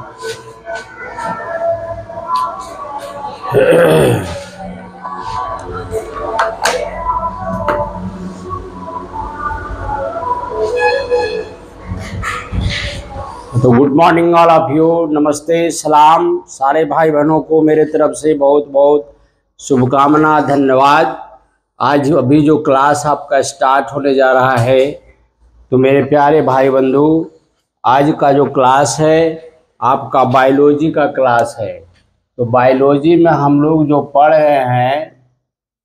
तो good morning all of you, नमस्ते, सलाम। सारे भाई बहनों को मेरे तरफ से बहुत बहुत शुभकामना, धन्यवाद। आज अभी जो क्लास आपका स्टार्ट होने जा रहा है, तो मेरे प्यारे भाई बंधु, आज का जो क्लास है आपका बायोलॉजी का क्लास है। तो बायोलॉजी में हम लोग जो पढ़ रहे हैं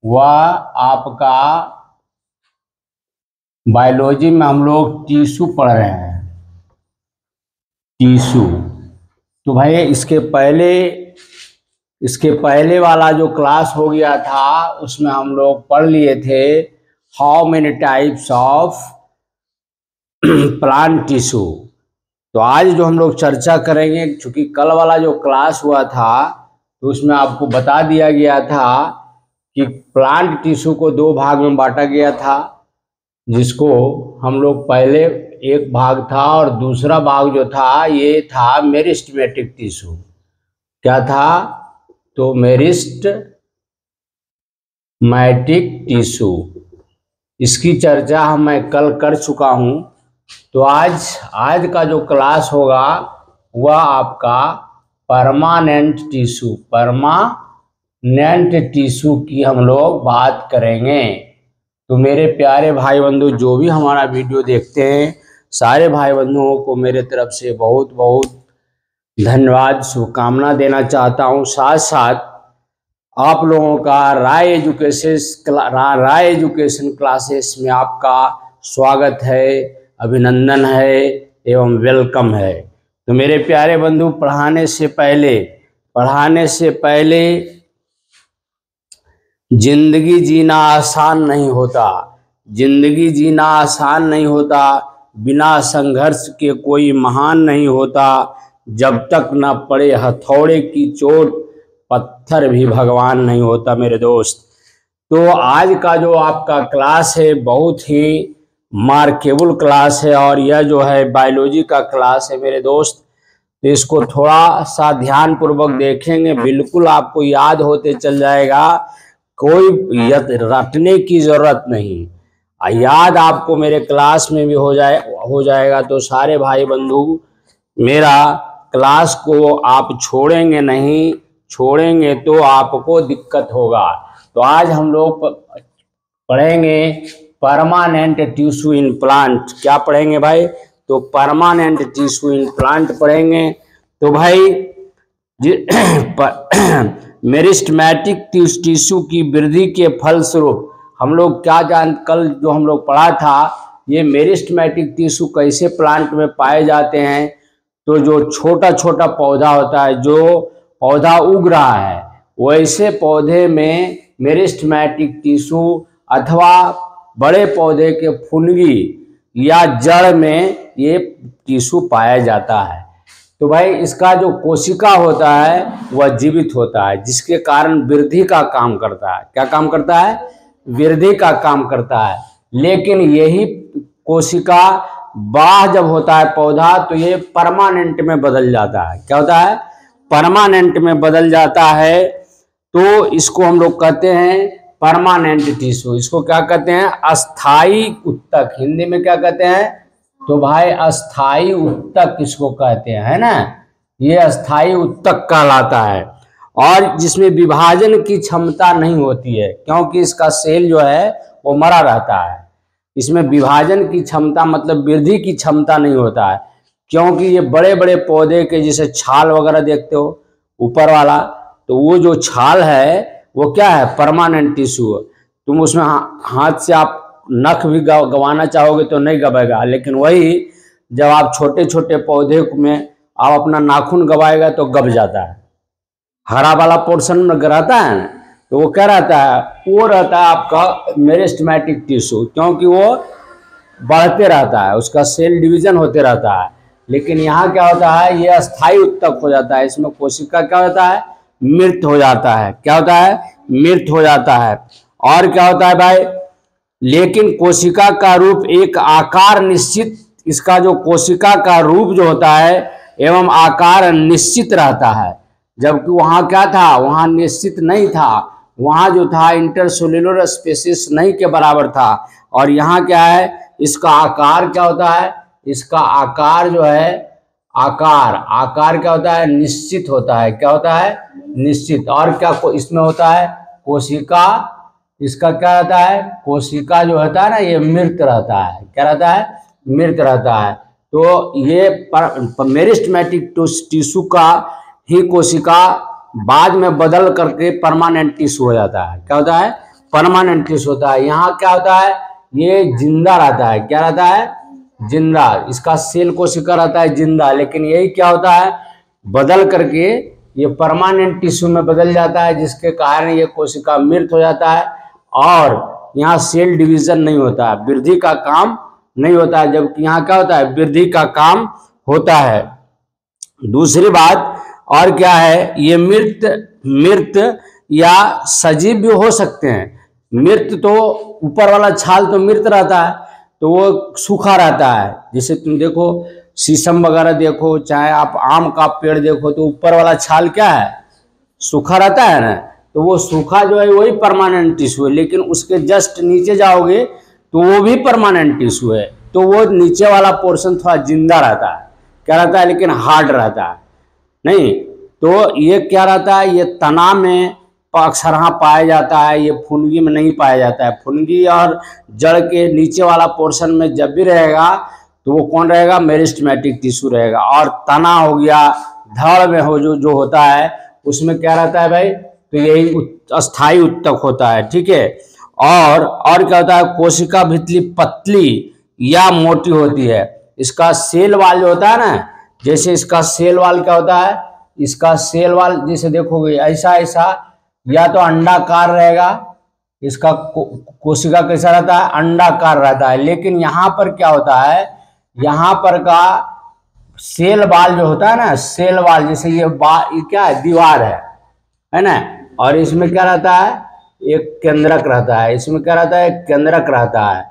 वह आपका बायोलॉजी में हम लोग टिश्यू पढ़ रहे हैं, टिश्यू। तो भाई इसके पहले वाला जो क्लास हो गया था उसमें हम लोग पढ़ लिए थे how many types of plant tissue. तो आज जो हम लोग चर्चा करेंगे, चूंकि कल वाला जो क्लास हुआ था तो उसमें आपको बता दिया गया था कि प्लांट टिश्यू को दो भाग में बांटा गया था, जिसको हम लोग पहले एक भाग था और दूसरा भाग जो था ये था मेरिस्टेमेटिक टिश्यू। क्या था? तो मेरिस्टेमेटिक टिश्यू, इसकी चर्चा मैं कल कर चुका हूँ। तो आज का जो क्लास होगा वह आपका परमानेंट टिश्यू की हम लोग बात करेंगे। तो मेरे प्यारे भाई बंधु, जो भी हमारा वीडियो देखते हैं, सारे भाई बंधुओं को मेरे तरफ से बहुत बहुत धन्यवाद, शुभकामना देना चाहता हूं। साथ साथ आप लोगों का राय एजुकेशन क्लासेस में आपका स्वागत है, अभिनंदन है एवं वेलकम है। तो मेरे प्यारे बंधु, पढ़ाने से पहले जिंदगी जीना आसान नहीं होता। बिना संघर्ष के कोई महान नहीं होता। जब तक न पड़े हथौड़े की चोट, पत्थर भी भगवान नहीं होता मेरे दोस्त। तो आज का जो आपका क्लास है बहुत ही मार्केबल क्लास है, और यह जो है बायोलॉजी का क्लास है मेरे दोस्त। तो इसको थोड़ा सा ध्यान पूर्वक देखेंगे, बिल्कुल आपको याद होते चल जाएगा, कोई रटने की जरूरत नहीं, याद आपको मेरे क्लास में भी हो जाएगा। तो सारे भाई बंधु, मेरा क्लास को आप छोड़ेंगे नहीं, छोड़ेंगे तो आपको दिक्कत होगा। तो आज हम लोग पढ़ेंगे परमानेंट टिश्यू इन प्लांट। क्या पढ़ेंगे भाई? तो परमानेंट टिश्यू इन प्लांट पढ़ेंगे। तो भाई मेरिस्टेमेटिक टिश्यू की वृद्धि के फलस्वरूप हम लोग कल जो हम लोग पढ़ा था, ये मेरिस्टेमेटिक टिश्यू कैसे प्लांट में पाए जाते हैं। तो जो छोटा छोटा पौधा होता है, जो पौधा उग रहा है, वैसे पौधे में मेरिस्टेमेटिक टिश्यू अथवा बड़े पौधे के फुनगी या जड़ में ये टिश्यू पाया जाता है। तो भाई इसका जो कोशिका होता है वह जीवित होता है, जिसके कारण वृद्धि का काम करता है। क्या काम करता है? वृद्धि का काम करता है। लेकिन यही कोशिका बड़ा जब होता है पौधा, तो ये परमानेंट में बदल जाता है। क्या होता है? परमानेंट में बदल जाता है। तो इसको हम लोग कहते हैं परमानेंट टिश्यू। इसको क्या कहते हैं? अस्थाई उत्तक। हिंदी में क्या कहते हैं? तो भाई अस्थाई उत्तक इसको कहते हैं, है ना। ये अस्थाई उत्तक कहलाता है, और जिसमें विभाजन की क्षमता नहीं होती है, क्योंकि इसका सेल जो है वो मरा रहता है। इसमें विभाजन की क्षमता मतलब वृद्धि की क्षमता नहीं होता है, क्योंकि ये बड़े बड़े पौधे के जैसे छाल वगैरह देखते हो ऊपर वाला, तो वो जो छाल है वो क्या है? Permanent tissue. तुम उसमें हाथ से आप नख भी गवाना चाहोगे तो नहीं गवाएगा, लेकिन वही जब आप छोटे छोटे पौधे में आप अपना नाखून गवाएगा तो गब जाता है। हरा वाला पोर्शन में रहता है ना, तो वो क्या रहता है? वो रहता है आपका मेरिस्टेमेटिक टिश्यू, क्योंकि वो बढ़ते रहता है, उसका सेल डिवीजन होते रहता है। लेकिन यहाँ क्या होता है? ये अस्थाई उत्तक हो जाता है। इसमें कोशिका क्या होता है? मृत हो जाता है। क्या होता है? मृत हो जाता है। और क्या होता है भाई? लेकिन कोशिका का रूप एक आकार निश्चित, इसका जो कोशिका का रूप जो होता है एवं आकार निश्चित रहता है, जबकि वहाँ क्या था, वहाँ निश्चित नहीं था, वहाँ जो था इंटरसेल्युलर स्पेसिस नहीं के बराबर था। और यहाँ क्या है, इसका आकार क्या होता है, इसका आकार जो है, आकार क्या होता है, निश्चित होता है। क्या होता है, निश्चित। और क्या इसमें होता है, कोशिका, इसका क्या रहता है, कोशिका जो होता है ना, ये मृत रहता है। क्या रहता है, मृत रहता है। तो ये मेरिस्टेमेटिक टिश्यू का ही कोशिका बाद में बदल करके परमानेंट टिश्यू हो जाता है। क्या होता है, परमानेंट टिश्यू होता है। यहाँ क्या होता है, ये जिंदा रहता है। क्या रहता है, जिंदा। इसका सेल कोशिका रहता है जिंदा, लेकिन यही क्या होता है, बदल करके ये परमानेंट टिश्यू में बदल जाता है, जिसके कारण ये कोशिका मृत हो जाता है और यहाँ सेल डिवीजन नहीं होता है, वृद्धि का काम नहीं होता है। जबकि यहाँ क्या होता है, वृद्धि का काम होता है। दूसरी बात और क्या है, ये मृत या सजीव भी हो सकते हैं। मृत तो ऊपर वाला छाल तो मृत रहता है, तो वो सूखा रहता है। जैसे तुम देखो शीशम वगैरह देखो, चाहे आप आम का पेड़ देखो, तो ऊपर वाला छाल क्या है, सूखा रहता है ना। तो वो सूखा जो है वही परमानेंट टिश्यू है, लेकिन उसके जस्ट नीचे जाओगे तो वो भी परमानेंट टिश्यू है। तो वो नीचे वाला पोर्शन थोड़ा जिंदा रहता है। क्या रहता है, लेकिन हार्ड रहता है नहीं। तो ये क्या रहता है, ये तना में अक्सरहा पाया जाता है, ये फुनगी में नहीं पाया जाता है। फुनगी और जड़ के नीचे वाला पोर्शन में जब भी रहेगा तो वो कौन रहेगा, मेरिस्टेमेटिक टिश्यू रहेगा। और तना हो गया, धड़ में हो जो होता है, उसमें क्या रहता है भाई, तो यही अस्थाई उत्तक होता है। ठीक है। और क्या होता है, कोशिका भित्ति पतली या मोटी होती है। इसका सेल वाल जो होता है ना, जैसे इसका सेल वाल क्या होता है, इसका सेल वाल जैसे देखोगे ऐसा या तो अंडाकार रहेगा, इसका कोशिका कैसा रहता है, अंडाकार रहता है। लेकिन यहाँ पर क्या होता है, यहाँ पर का सेल वाल जो होता है ना, सेल वाल जैसे ये क्या है, दीवार है ना। और इसमें क्या रहता है, एक केंद्रक रहता है। इसमें क्या रहता है, केंद्रक रहता है,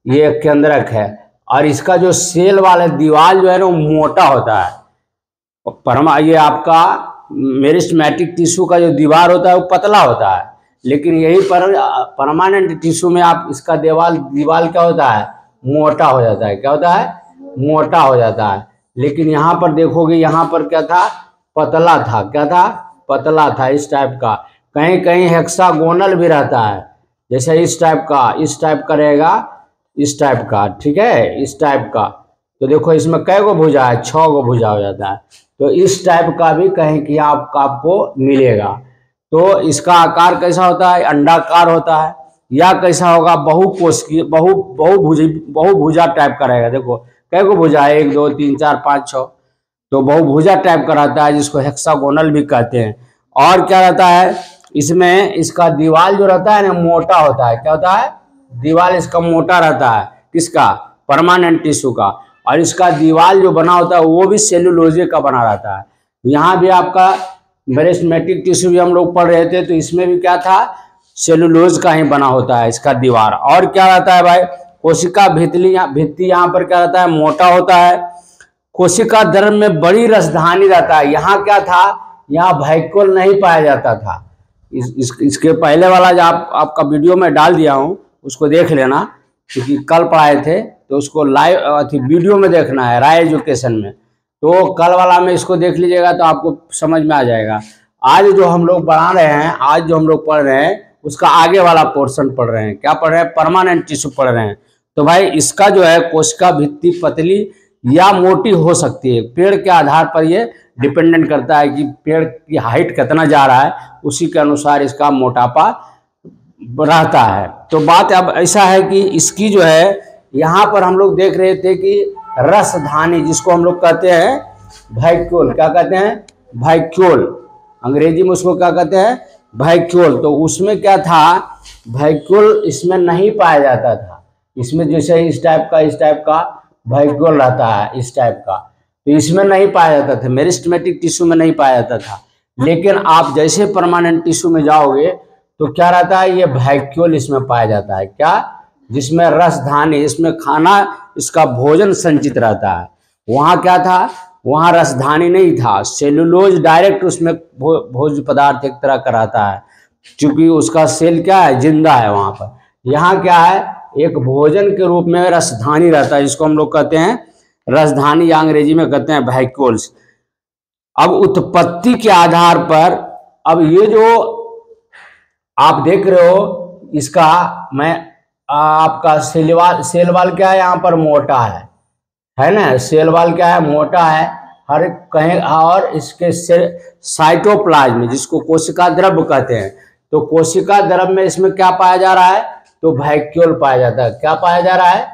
ये केंद्रक है। और इसका जो सेल वाला दीवार जो है ना, वो मोटा होता है। ये आपका मेरिस्टेमेटिक टिश्यू का जो दीवार होता है वो पतला होता है, लेकिन यही पर परमानेंट टिश्यू में आप इसका दीवार क्या होता है, मोटा हो जाता है। क्या होता है, मोटा हो जाता है। लेकिन यहाँ पर देखोगे, यहाँ पर क्या था, पतला था। क्या था, पतला था, इस टाइप का। कहीं कहीं हेक्सागोनल भी रहता है, जैसे इस टाइप का रहेगा, इस टाइप का। ठीक है, इस टाइप का। तो देखो इसमें कै गो भुजा है, 6 गो भुजा हो जाता है। तो इस टाइप का भी कहीं कि आपको मिलेगा। तो इसका आकार कैसा होता है, अंडाकार होता है, या कैसा होगा, बहुभुजा टाइप का रहेगा। देखो कै गो भुजा है, 1 2 3 4 5 6, तो बहुभुजा टाइप का रहता है, जिसको हेक्सागोनल भी कहते हैं। और क्या रहता है, इसमें इसका दीवार जो रहता है ना, मोटा होता है। क्या होता है, दीवार इसका मोटा रहता है, किसका, परमानेंट टिश्यू का। और इसका दीवार जो बना होता है वो भी सेलुलोजे का बना रहता है। यहाँ भी आपका मेरिस्टेमेटिक टिश्यू भी हम लोग पढ़ रहे थे, तो इसमें भी क्या था, सेलुलोज का ही बना होता है इसका दीवार। और क्या रहता है भाई, कोशिका भित्ति यहाँ पर क्या रहता है, मोटा होता है। कोशिका द्रव्य में बड़ी रसधानी रहता है। यहाँ क्या था, यहाँ वैक्यूल नहीं पाया जाता था। इसके पहले वाला जो आपका वीडियो में डाल दिया हूँ, उसको देख लेना, क्योंकि कल पढ़ाए थे, तो उसको लाइव वीडियो में देखना है, राय एजुकेशन में। तो कल वाला में इसको देख लीजिएगा तो आपको समझ में आ जाएगा। आज जो हम लोग पढ़ा रहे हैं, आज जो हम लोग पढ़ रहे हैं, उसका आगे वाला पोर्शन पढ़ रहे हैं। क्या पढ़ रहे हैं, परमानेंट टिश्यू पढ़ रहे हैं। तो भाई इसका जो है कोशिका भित्ति पतली या मोटी हो सकती है। पेड़ के आधार पर ये डिपेंडेंट करता है कि पेड़ की हाइट कितना जा रहा है, उसी के अनुसार इसका मोटापा रहता है। तो बात अब ऐसा है कि इसकी जो है, यहाँ पर हम लोग देख रहे थे कि रसधानी, जिसको हम लोग कहते हैं वैक्यूल, क्या कहते हैं, वैक्यूल, अंग्रेजी में उसको क्या कहते हैं, वैक्यूल। तो उसमें क्या था, वैक्यूल इसमें नहीं पाया जाता था। इसमें जैसे इस टाइप का वैक्यूल रहता है, इस टाइप का, तो इसमें नहीं पाया जाता था, मेरिस्टेमेटिक टिश्यू में नहीं पाया जाता था। लेकिन आप जैसे परमानेंट टिश्यू में जाओगे तो क्या रहता है, ये वैक्यूल इसमें पाया जाता है। क्या, जिसमें रसधानी, इसमें खाना, इसका भोजन संचित रहता है। वहाँ क्या था, वहाँ रसधानी नहीं था, सेलुलोज डायरेक्ट उसमें भोज्य पदार्थ एक तरह का रहता है, क्योंकि उसका सेल क्या है, जिंदा है वहाँ पर। यहाँ क्या है, एक भोजन के रूप में रसधानी रहता है, जिसको हम लोग कहते हैं रसधानी, या अंग्रेजी में कहते हैं वैक्यूल्स। अब उत्पत्ति के आधार पर, अब ये जो आप देख रहे हो इसका, मैं आपका सेल वाल क्या है, यहाँ पर मोटा है ना, सेल वाल क्या है, मोटा है हर कहीं, और इसके साइटोप्लाज्म जिसको कोशिका द्रव्य कहते हैं, तो कोशिका द्रव्य में इसमें क्या पाया जा रहा है, तो वैक्यूल पाया जाता है। क्या पाया जा रहा है,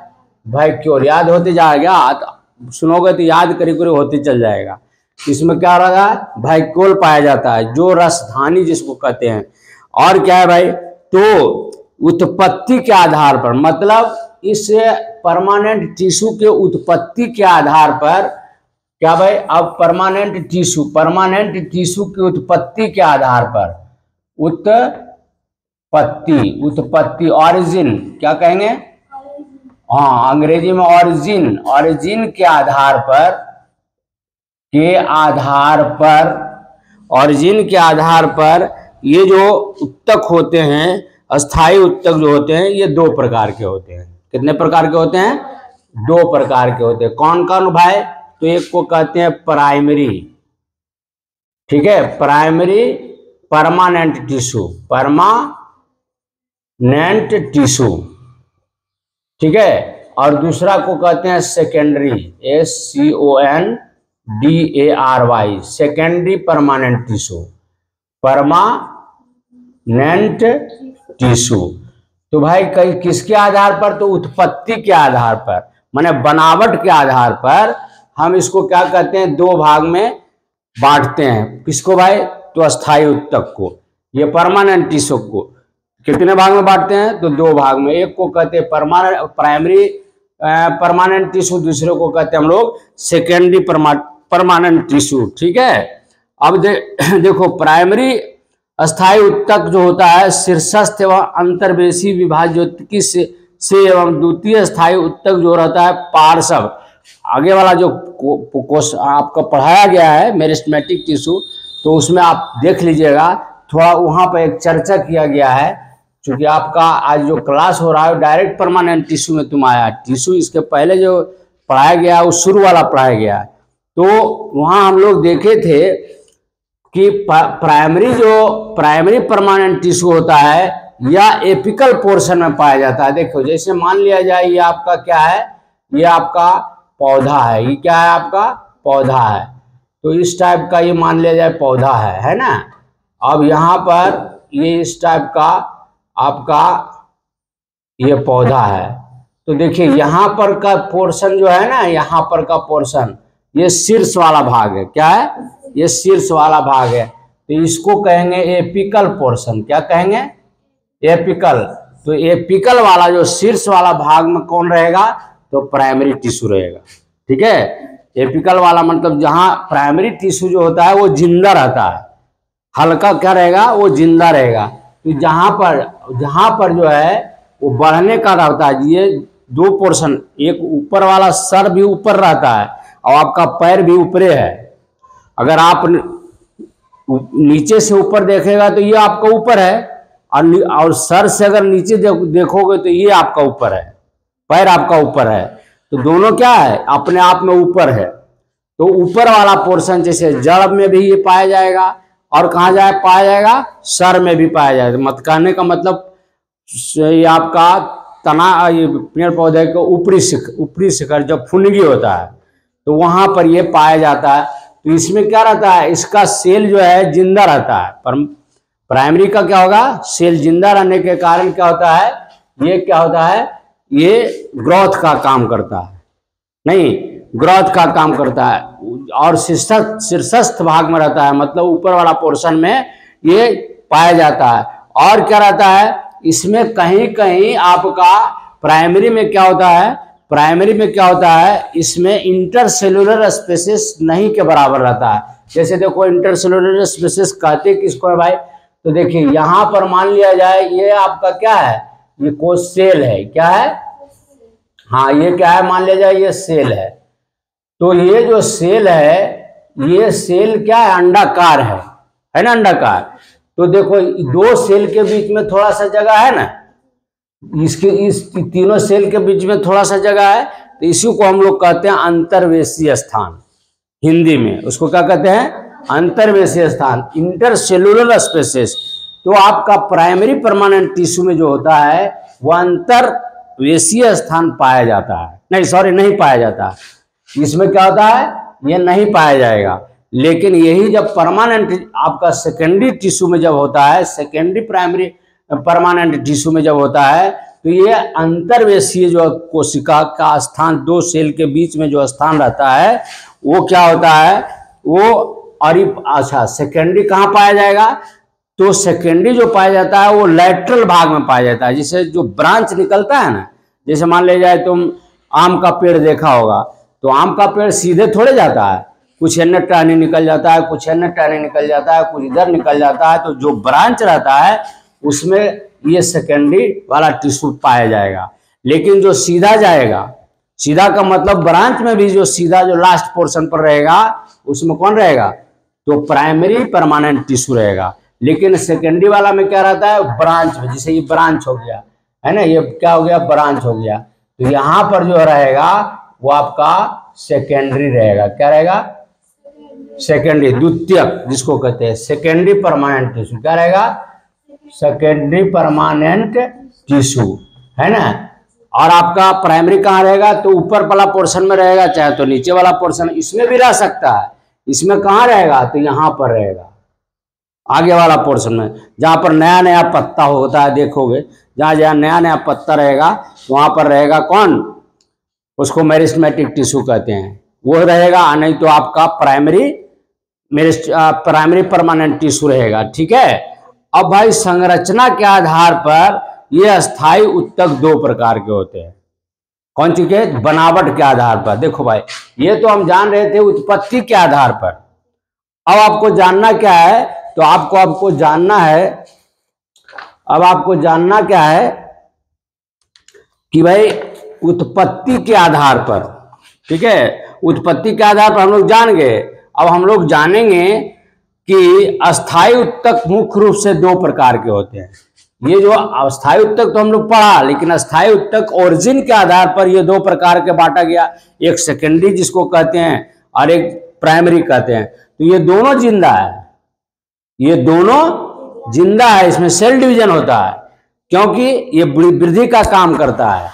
वैक्यूल। याद होते जाएगा, सुनोगे तो याद करीब करीब होते चल जाएगा। इसमें क्या रहा, वैक्यूल पाया जाता है, जो रसधानी जिसको कहते हैं। और क्या है भाई, तो उत्पत्ति के आधार पर, मतलब इस परमानेंट टिश्यू के उत्पत्ति के आधार पर, क्या भाई, अब परमानेंट टिश्यू की उत्पत्ति के आधार पर, उत्पत्ति ऑरिजिन क्या कहेंगे, हाँ अंग्रेजी में ऑरिजिन के आधार पर ये जो उत्तक होते हैं, अस्थायी उत्तक जो होते हैं, ये दो प्रकार के होते हैं। कितने प्रकार के होते हैं, दो प्रकार के होते हैं। कौन कौन भाई, तो एक को कहते हैं प्राइमरी, ठीक है, प्राइमरी परमानेंट टिश्यू, ठीक है, और दूसरा को कहते हैं secondary, SCONDARY, secondary permanent tissue. तो भाई कई किसके आधार पर, तो उत्पत्ति के आधार पर, माने बनावट के आधार पर हम इसको क्या कहते हैं, दो भाग में बांटते हैं। किसको भाई, तो अस्थायी उत्तक को, ये परमानेंट टिश्यू को कितने भाग में बांटते हैं, तो दो भाग में। एक को कहते हैं प्राइमरी परमानेंट टिश्यू, दूसरे को कहते हैं हम लोग सेकेंडरी परमानेंट टिश्यू, ठीक है। अब देखो प्राइमरी अस्थायी उत्तक जो होता है, शीर्षस्थ एवं अंतर्वेशी विभाज्योतिकी से एवं द्वितीय अस्थायी उत्तक जो रहता है पार्श्व, आगे वाला जो कोर्स आपका पढ़ाया गया है मेरिस्टेमेटिक टिश्यू, तो उसमें आप देख लीजिएगा, थोड़ा वहाँ पर एक चर्चा किया गया है। क्योंकि आपका आज जो क्लास हो रहा है डायरेक्ट परमानेंट टिश्यू में तुम आया, टिश्यू इसके पहले जो पढ़ाया गया वो शुरू वाला पढ़ाया गया है। तो वहाँ हम लोग देखे थे कि प्राइमरी परमानेंट टिश्यू होता है या एपिकल पोर्शन में पाया जाता है। देखो जैसे मान लिया जाए ये आपका क्या है, ये आपका पौधा है, ये क्या है, आपका पौधा है, तो इस टाइप का ये मान लिया जाए पौधा है ना। अब यहाँ पर ये इस टाइप का आपका ये पौधा है, तो देखिए यहाँ पर का पोर्शन जो है ना, यहाँ पर का पोर्शन ये शीर्ष वाला भाग है। क्या है, ये शीर्ष वाला भाग है, तो इसको कहेंगे एपिकल पोर्शन। क्या कहेंगे, एपिकल। तो एपिकल वाला जो शीर्ष वाला भाग में कौन रहेगा, तो प्राइमरी टिश्यू रहेगा, ठीक है। एपिकल वाला मतलब जहां प्राइमरी टिश्यू जो होता है वो जिंदा रहता है, हल्का क्या रहेगा, वो जिंदा रहेगा। तो जहां पर जो है वो बढ़ने का रहता है, ये दो पोर्शन, एक ऊपर वाला सर भी ऊपर रहता है और आपका पैर भी ऊपरे है। अगर आप नीचे से ऊपर देखेगा तो ये आपका ऊपर है, और सर से अगर नीचे देखोगे तो ये आपका ऊपर है, पैर आपका ऊपर है। तो दोनों क्या है, अपने आप में ऊपर है। तो ऊपर वाला पोर्शन जैसे जड़ में भी ये पाया जाएगा, और कहाँ पाया जाएगा, सर में भी पाया जाएगा। मत कहने का मतलब ये आपका तना, ये पेड़ पौधे के ऊपरी शिखर जब फुनगी होता है तो वहां पर ये पाया जाता है। तो इसमें क्या रहता है, इसका सेल जो है जिंदा रहता है। प्राइमरी का क्या होगा, सेल जिंदा रहने के कारण क्या होता है, ये क्या होता है, ये ग्रोथ का काम करता है, नहीं ग्रोथ का काम करता है, और शीर्षस्थ भाग में रहता है, मतलब ऊपर वाला पोर्शन में ये पाया जाता है। और क्या रहता है, इसमें कहीं कहीं आपका प्राइमरी में क्या होता है, इसमें इंटरसेलुलर स्पेसिस नहीं के बराबर रहता है। जैसे देखो इंटरसेलुलर स्पेसिस कहते किसको है भाई, तो देखिए यहाँ पर मान लिया जाए ये आपका क्या है, ये कोई सेल है। क्या है, हाँ ये क्या है, मान लिया जाए ये सेल है। तो ये जो सेल है, ये सेल क्या है, अंडाकार है ना, अंडाकार। तो देखो दो सेल के बीच में थोड़ा सा जगह है ना, इसके इस तीनों सेल के बीच में थोड़ा सा जगह है, तो इसी को हम लोग कहते हैं अंतर्वेशीय स्थान। हिंदी में उसको क्या कहते हैं, अंतर्वेशीय स्थान, इंटरसेलुलर स्पेसेस। तो आपका प्राइमरी परमानेंट टिश्यू में जो होता है वह अंतर्वेशीय स्थान पाया जाता है, नहीं सॉरी नहीं पाया जाता, इसमें क्या होता है, यह नहीं पाया जाएगा। लेकिन यही जब परमानेंट आपका सेकेंडरी टिश्यू में जब होता है, सेकेंडरी प्राइमरी परमानेंट टिश्यू में जब होता है, तो ये अंतर्वेशीय जो कोशिका का स्थान, दो सेल के बीच में जो स्थान रहता है, वो क्या होता है, वो अच्छा सेकेंडरी कहाँ पाया जाएगा, तो सेकेंडरी जो पाया जाता है वो लैटरल भाग में पाया जाता है। जैसे जो ब्रांच निकलता है ना, जैसे मान ले जाए तुम आम का पेड़ देखा होगा, तो आम का पेड़ सीधे थोड़े जाता है, कुछ एन टहनी निकल जाता है, कुछ एन टहनी निकल जाता है, कुछ इधर निकल जाता है। तो जो ब्रांच रहता है उसमें ये सेकेंडरी वाला टिश्यू पाया जाएगा। लेकिन जो सीधा जाएगा, सीधा का मतलब ब्रांच में भी जो सीधा जो लास्ट पोर्शन पर रहेगा उसमें कौन रहेगा, तो प्राइमरी परमानेंट टिश्यू रहेगा। लेकिन सेकेंडरी वाला में क्या रहता है, ब्रांच में, जैसे ये ब्रांच हो गया है ना, ये क्या हो गया, ब्रांच हो गया। तो यहाँ पर जो रहेगा वो आपका सेकेंडरी रहेगा, क्या रहेगा, सेकेंडरी, द्वितीयक जिसको कहते हैं सेकेंडरी परमानेंट टिश्यू, क्या रहेगा, सेकेंडरी परमानेंट टिश्यू, है ना। और आपका प्राइमरी कहाँ रहेगा, तो ऊपर वाला पोर्शन में रहेगा, चाहे तो नीचे वाला पोर्शन, इसमें भी रह सकता है। इसमें कहाँ रहेगा, तो यहाँ पर रहेगा, आगे वाला पोर्शन में, जहाँ पर नया नया पत्ता होता है, देखोगे जहाँ जहाँ नया नया पत्ता रहेगा वहाँ पर रहेगा कौन, उसको मेरिस्टेमेटिक टिश्यू कहते हैं, वो रहेगा। नहीं तो आपका प्राइमरी परमानेंट टिश्यू रहेगा, ठीक है। अब भाई संरचना के आधार पर ये अस्थायी उत्तक दो प्रकार के होते हैं। कौन सी के, बनावट के आधार पर। देखो भाई ये तो हम जान रहे थे उत्पत्ति के आधार पर, अब आपको जानना क्या है, तो आपको जानना है, अब आपको जानना क्या है कि भाई उत्पत्ति के आधार पर, ठीक है, उत्पत्ति के आधार पर हम लोग जान गए। अब हम लोग जानेंगे कि अस्थायी उत्तक मुख्य रूप से दो प्रकार के होते हैं। ये जो अस्थायी उत्तक तो हम लोग पढ़ा, लेकिन अस्थायी उत्तक ओरिजिन के आधार पर ये दो प्रकार के बांटा गया, एक सेकेंडरी जिसको कहते हैं और एक प्राइमरी कहते हैं। तो ये दोनों जिंदा है, ये दोनों जिंदा है, इसमें सेल डिवीजन होता है, क्योंकि ये वृद्धि का काम करता है।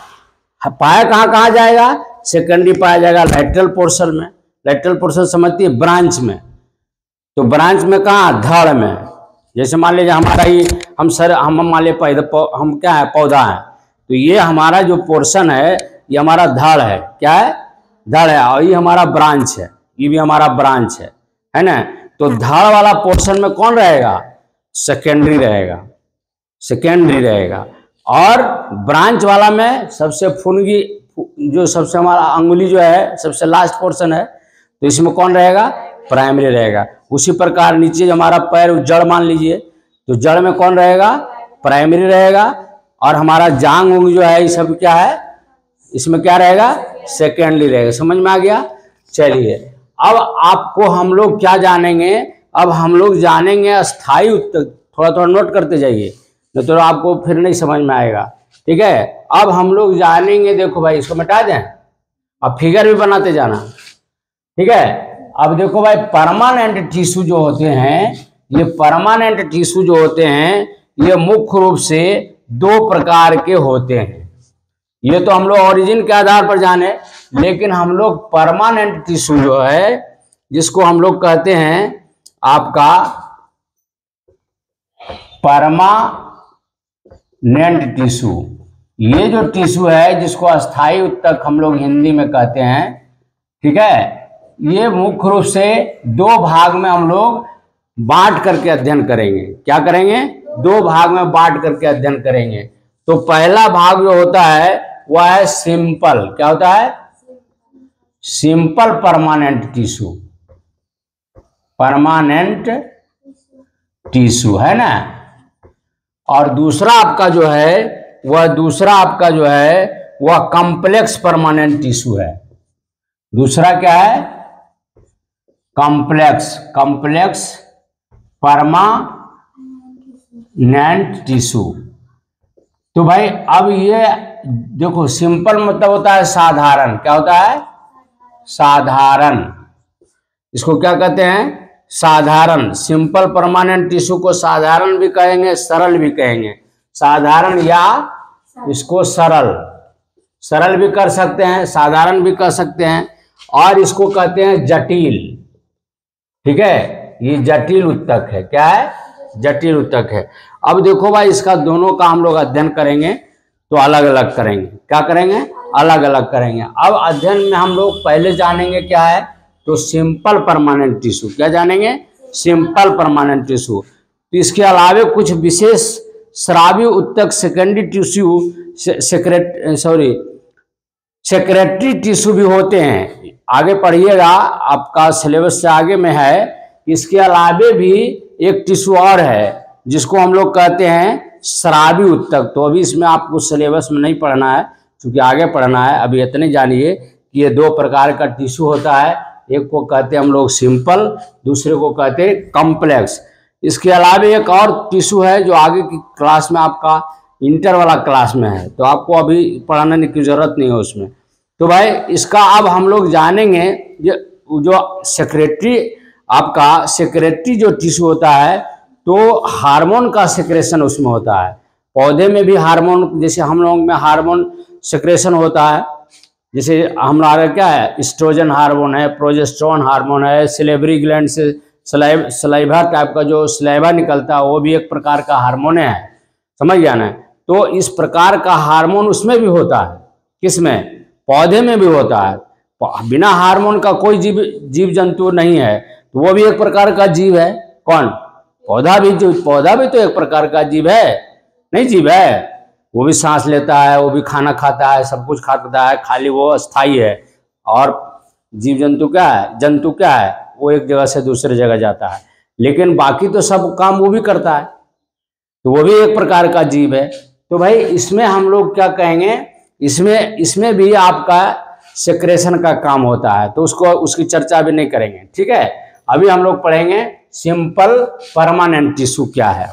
पाया कहाँ कहाँ जाएगा, सेकेंडरी पाया जाएगा लैटरल पोर्शन में, लैटरल पोर्शन समझती है, ब्रांच में। तो ब्रांच में कहाँ, धड़ में। जैसे मान लीजिए हमारा ही हम मान लीजिए हम क्या है, पौधा है, तो ये हमारा जो पोर्शन है ये हमारा धड़ है, क्या है, धड़ है, और ये हमारा ब्रांच है, ये भी हमारा ब्रांच है ना। तो धड़ वाला पोर्शन में कौन रहेगा, सेकेंडरी रहेगा, सेकेंडरी रहेगा। और ब्रांच वाला में सबसे फुनगी, जो सबसे हमारा अंगुली जो है सबसे लास्ट पोर्शन है, तो इसमें कौन रहेगा, प्राइमरी रहेगा। उसी प्रकार नीचे हमारा पैर जड़ मान लीजिए, तो जड़ में कौन रहेगा, प्राइमरी रहेगा। और हमारा जांग उंग जो है ये सब क्या है, इसमें क्या रहेगा, सेकेंडरी रहेगा। समझ में आ गया। चलिए अब आपको हम लोग क्या जानेंगे, अब हम लोग जानेंगे अस्थायी उत्तक। थोड़ा थोड़ा नोट करते जाइए, नहीं तो आपको फिर नहीं समझ में आएगा, ठीक है। अब हम लोग जानेंगे, देखो भाई इसको मिटा दें, अब फिगर भी बनाते जाना, ठीक है। अब देखो भाई परमानेंट टिश्यू जो होते हैं, ये परमानेंट टिश्यू जो होते हैं ये मुख्य रूप से दो प्रकार के होते हैं। ये तो हम लोग ओरिजिन के आधार पर जाने, लेकिन हम लोग परमानेंट टिश्यू जो है जिसको हम लोग कहते हैं आपका परमानेंट टिश्यू, ये जो टिश्यू है जिसको अस्थायी उत्तक हम लोग हिंदी में कहते हैं, ठीक है। ये मुख्य रूप से दो भाग में हम लोग बांट करके अध्ययन करेंगे। क्या करेंगे, दो भाग में बांट करके अध्ययन करेंगे। तो पहला भाग जो होता है वह है सिंपल, क्या होता है, simple permanent tissue, permanent tissue है ना। और दूसरा आपका जो है वह कॉम्प्लेक्स परमानेंट टिश्यू है। दूसरा क्या है, कॉम्प्लेक्स परमानेंट टिश्यू। तो भाई अब ये देखो, सिंपल मतलब होता है साधारण, क्या होता है, साधारण। इसको क्या कहते हैं, साधारण। सिंपल परमानेंट टिश्यू को साधारण भी कहेंगे, सरल भी कहेंगे। साधारण या इसको सरल भी कर सकते हैं, साधारण भी कर सकते हैं, और इसको कहते हैं जटिल। ठीक है, ये जटिल उत्तक है। क्या है, जटिल उत्तक है। अब देखो भाई, इसका दोनों का हम लोग अध्ययन करेंगे तो अलग अलग करेंगे। क्या करेंगे, अलग अलग करेंगे। अब अध्ययन में हम लोग पहले जानेंगे क्या है, तो सिंपल परमानेंट टिश्यू। क्या जानेंगे, सिंपल परमानेंट टिश्यू। तो इसके अलावे कुछ विशेष स्रावी उत्तक सेकेंडरी टिश्यू, सेक्रेटरी टिश्यू भी होते हैं। आगे पढ़िएगा, आपका सिलेबस से आगे में है। इसके अलावे भी एक टिश्यू और है जिसको हम लोग कहते हैं स्रावी उत्तक। तो अभी इसमें आपको सिलेबस में नहीं पढ़ना है, क्योंकि आगे पढ़ना है। अभी इतने जानिए कि ये दो प्रकार का टिश्यू होता है, एक को कहते हैं हम लोग सिंपल, दूसरे को कहते हैं कॉम्प्लेक्स। इसके अलावे एक और टिश्यू है जो आगे की क्लास में, आपका इंटर वाला क्लास में है, तो आपको अभी पढ़ाने की जरूरत नहीं है उसमें। तो भाई इसका अब हम लोग जानेंगे, जो सेक्रेटरी जो टिश्यू होता है, तो हार्मोन का सेक्रेशन उसमें होता है। पौधे में भी हार्मोन, जैसे हम लोग में हार्मोन सेक्रेशन होता है, जैसे हमारा क्या है, एस्ट्रोजन हार्मोन है, प्रोजेस्टेरोन हार्मोन है, सिलेवरी ग्लैंड से सलाइवा टाइप का जो सलाइवा निकलता है वो भी एक प्रकार का हार्मोन है। समझ गया ना। तो इस प्रकार का हार्मोन उसमें भी होता है। किसमें, पौधे में भी होता है। बिना हार्मोन का कोई जीव जंतु नहीं है, तो वो भी एक प्रकार का जीव है। कौन, पौधा भी तो एक प्रकार का जीव है, नहीं जीव है। वो भी सांस लेता है, वो भी खाना खाता है, सब कुछ खाता है, खाली वो अस्थाई है। और जीव जंतु क्या है, जंतु क्या है, वो एक जगह से दूसरे जगह जाता है, लेकिन बाकी तो सब काम वो भी करता है, तो वो भी एक प्रकार का जीव है। तो भाई इसमें हम लोग क्या कहेंगे, इसमें भी आपका सेक्रेशन का काम होता है, तो उसकी चर्चा भी नहीं करेंगे। ठीक है, अभी हम लोग पढ़ेंगे सिंपल परमानेंट टिश्यू क्या है।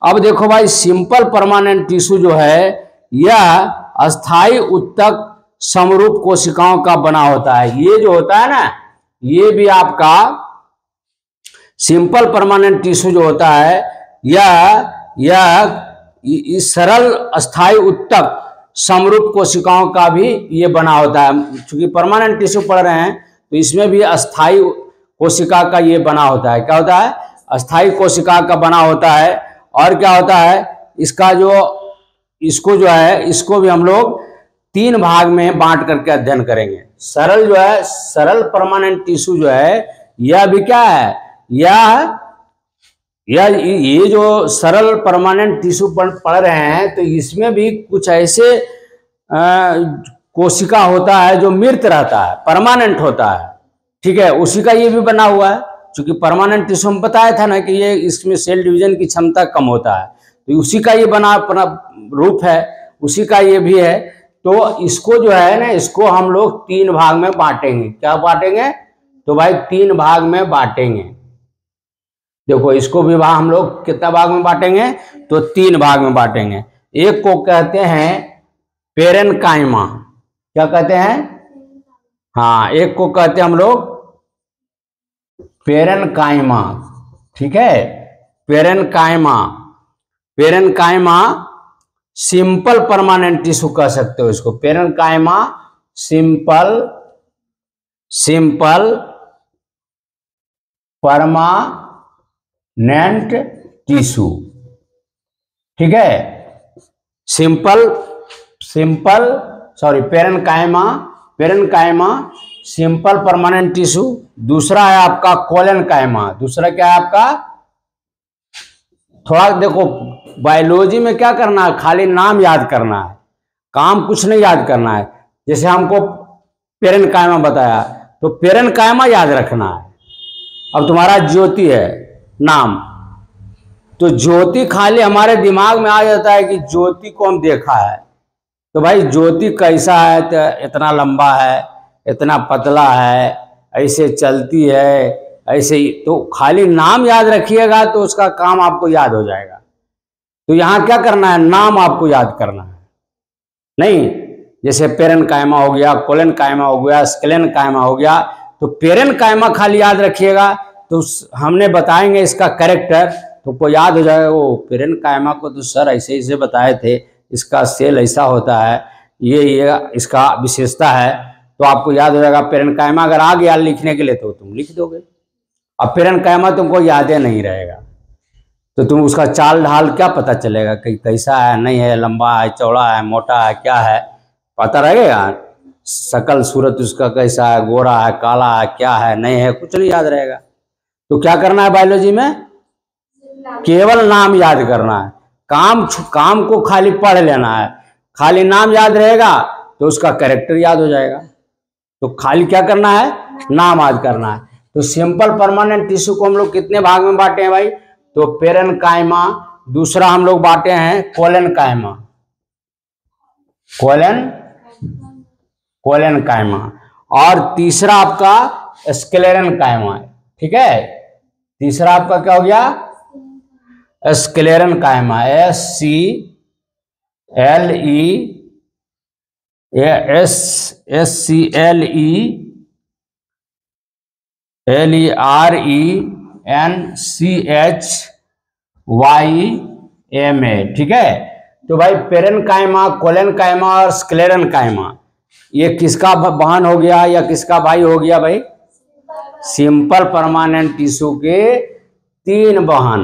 अब देखो भाई, सिंपल परमानेंट टिश्यू जो है, यह अस्थाई उत्तक समरूप कोशिकाओं का बना होता है। ये जो होता है ना, ये भी आपका सिंपल परमानेंट टिश्यू जो होता है, यह इस सरल अस्थाई उत्तक समरूप कोशिकाओं का भी ये बना होता है। क्योंकि परमानेंट टिश्यू पढ़ रहे हैं, तो इसमें भी अस्थाई कोशिका का ये बना होता है। क्या होता है, अस्थाई कोशिका का बना होता है। और क्या होता है, इसको जो है, इसको भी हम लोग 3 भाग में बांट करके अध्ययन करेंगे। सरल जो है, सरल परमानेंट टिश्यू जो है, यह भी क्या है, ये जो सरल परमानेंट टिश्यू पढ़ रहे हैं, तो इसमें भी कुछ ऐसे कोशिका होता है जो मृत रहता है, परमानेंट होता है। ठीक है, उसी का ये भी बना हुआ है। क्योंकि परमानेंट टिश्यू में बताया था ना कि ये इसमें सेल डिवीजन की क्षमता कम होता है, तो उसी का ये बना अपना रूप है, उसी का ये भी है। तो इसको जो है ना, इसको हम लोग 3 भाग में बांटेंगे। क्या बांटेंगे, तो भाई 3 भाग में बांटेंगे। देखो, इसको भी हम लोग कितना भाग में बांटेंगे, तो 3 भाग में बांटेंगे। एक को कहते हैं पेरेनकाइमा। क्या कहते हैं, हाँ, एक को कहते हैं हम लोग पेरेनकाइमा। ठीक है, पेरेनकाइमा सिंपल परमानेंट टिश्यू कह सकते हो इसको। Parenchyma simple permanent tissue. ठीक है, पेरेनकाइमा सिंपल परमानेंट टिश्यू। दूसरा है आपका कोलेनकाइमा। दूसरा क्या है आपका, थोड़ा देखो, बायोलॉजी में क्या करना है, खाली नाम याद करना है, काम कुछ नहीं याद करना है। जैसे हमको पेरेनकाइमा बताया, तो पेरेनकाइमा याद रखना है। अब तुम्हारा ज्योति है नाम, तो ज्योति खाली हमारे दिमाग में आ जाता है कि ज्योति को हम देखा है, तो भाई ज्योति कैसा है, तो इतना लंबा है, इतना पतला है, ऐसे चलती है, ऐसे ही। तो खाली नाम याद रखिएगा तो उसका काम आपको याद हो जाएगा। तो यहाँ क्या करना है, नाम आपको याद करना है। नहीं, जैसे पेरेन्काइमा हो गया, कोलेनकाइमा हो गया, स्क्लेनकाइमा हो गया। तो पेरेन्काइमा खाली याद रखिएगा तो हमने बताएंगे इसका कैरेक्टर, तो को याद हो जाएगा। वो पेरेन्काइमा को तो सर ऐसे ऐसे बताए थे, इसका सेल ऐसा होता है, ये इसका विशेषता है, तो आपको याद हो जाएगा। पेरेन्काइमा अगर आ गया लिखने के लिए तो तुम लिख दोगे। अब पेरेन्काइमा तुमको याद नहीं रहेगा तो तुम उसका चाल ढाल क्या पता चलेगा कि कैसा है, नहीं है, लंबा है, चौड़ा है, मोटा है, क्या है, पता रहेगा? शकल सूरत उसका कैसा है, गोरा है, काला है, क्या है, नहीं है, कुछ नहीं याद रहेगा। तो क्या करना है बायोलॉजी में, केवल नाम याद करना है। काम को खाली पढ़ लेना है, खाली नाम याद रहेगा तो उसका कैरेक्टर याद हो जाएगा। तो खाली क्या करना है, नाम याद करना है। तो सिंपल परमानेंट टिश्यू को हम लोग कितने भाग में बांटे हैं भाई, तो पेरेन्काइमा, दूसरा हम लोग बांटे हैं कोलेनकाइमा, कोलेनकाइमा, और तीसरा आपका स्क्लेरेनकाइमा। ठीक है, तीसरा आपका क्या हो गया, स्क्लेरेनकाइमा, SCLERENCHYMA। ठीक है। तो भाई पेरेन्काइमा, कोलेनकाइमा और स्क्लेरेनकाइमा ये किसका बहन हो गया या किसका भाई हो गया भाई, सिंपल परमानेंट टिश्यू के तीन बहन।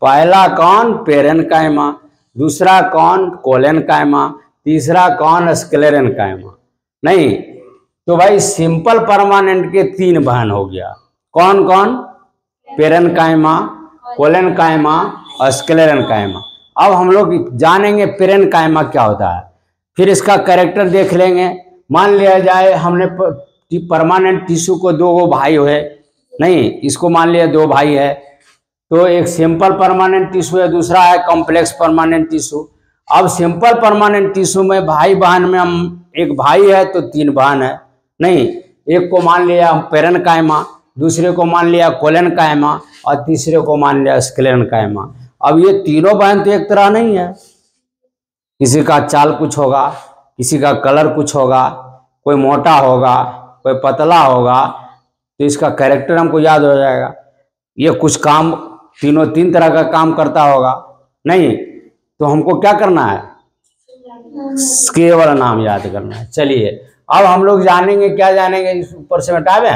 पहला कौन, पेरेन्काइमा, दूसरा कौन, कोलेनकाइमा, तीसरा कौन, स्क्लेरेनकाइमा। नहीं, तो भाई सिंपल परमानेंट के तीन बहन हो गया। कौन कौन, पेरेन्काइमा, कोलेनकाइमा और स्क्लेरेनकाइमा। अब हम लोग जानेंगे पेरेन्काइमा क्या होता है, फिर इसका कैरेक्टर देख लेंगे। मान लिया जाए हमने परमानेंट टिश्यू को दो भाई है, नहीं, इसको मान लिया दो भाई है, तो एक सिंपल परमानेंट टिश्यू है, दूसरा है कॉम्प्लेक्स परमानेंट टिश्यू। अब सिंपल परमानेंट टिश्यू में भाई बहन में हम एक भाई है तो तीन बहन है, नहीं, एक को मान लिया पेरेन्काइमा, दूसरे को मान लिया कोलेनकाइमा और तीसरे को मान लिया स्क्लेरेनकाइमा। अब ये तीनों बहन तो एक तरह नहीं है, किसी का चाल कुछ होगा, किसी का कलर कुछ होगा, कोई मोटा होगा, कोई पतला होगा, तो इसका कैरेक्टर हमको याद हो जाएगा। ये कुछ काम तीनों तीन तरह का काम करता होगा, नहीं, तो हमको क्या करना है, केवल नाम याद करना है। चलिए अब हम लोग जानेंगे, क्या जानेंगे, इस ऊपर से हटावे,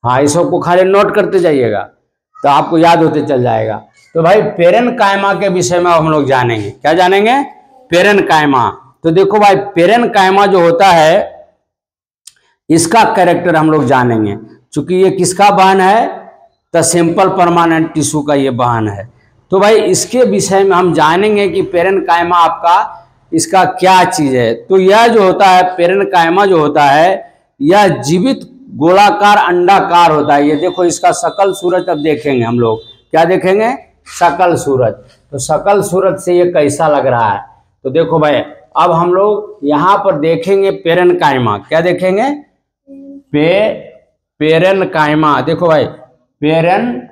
हाँ, इस सबको खाली नोट करते जाइएगा तो आपको याद होते चल जाएगा। तो भाई पेरेन्काइमा के विषय में हम लोग जानेंगे, क्या जानेंगे, पेरेन्काइमा। तो देखो भाई पेरेन्काइमा जो होता है इसका कैरेक्टर हम लोग जानेंगे, चूंकि ये किसका बहन है, तो सिंपल परमानेंट टिश्यू का ये बहन है। तो भाई इसके विषय में हम जानेंगे कि पेरेन्काइमा आपका इसका क्या चीज है। तो यह जो होता है पेरेन्काइमा जो होता है यह जीवित गोलाकार अंडाकार होता है। ये देखो इसका शकल सूरत अब देखेंगे हम लोग, क्या देखेंगे, शकल सूरत। तो शकल सूरत से ये कैसा लग रहा है, तो देखो भाई अब हम लोग यहाँ पर देखेंगे पेरेन्काइमा, क्या देखेंगे, पेरेन्काइमा। देखो भाई पेरेन्काइमा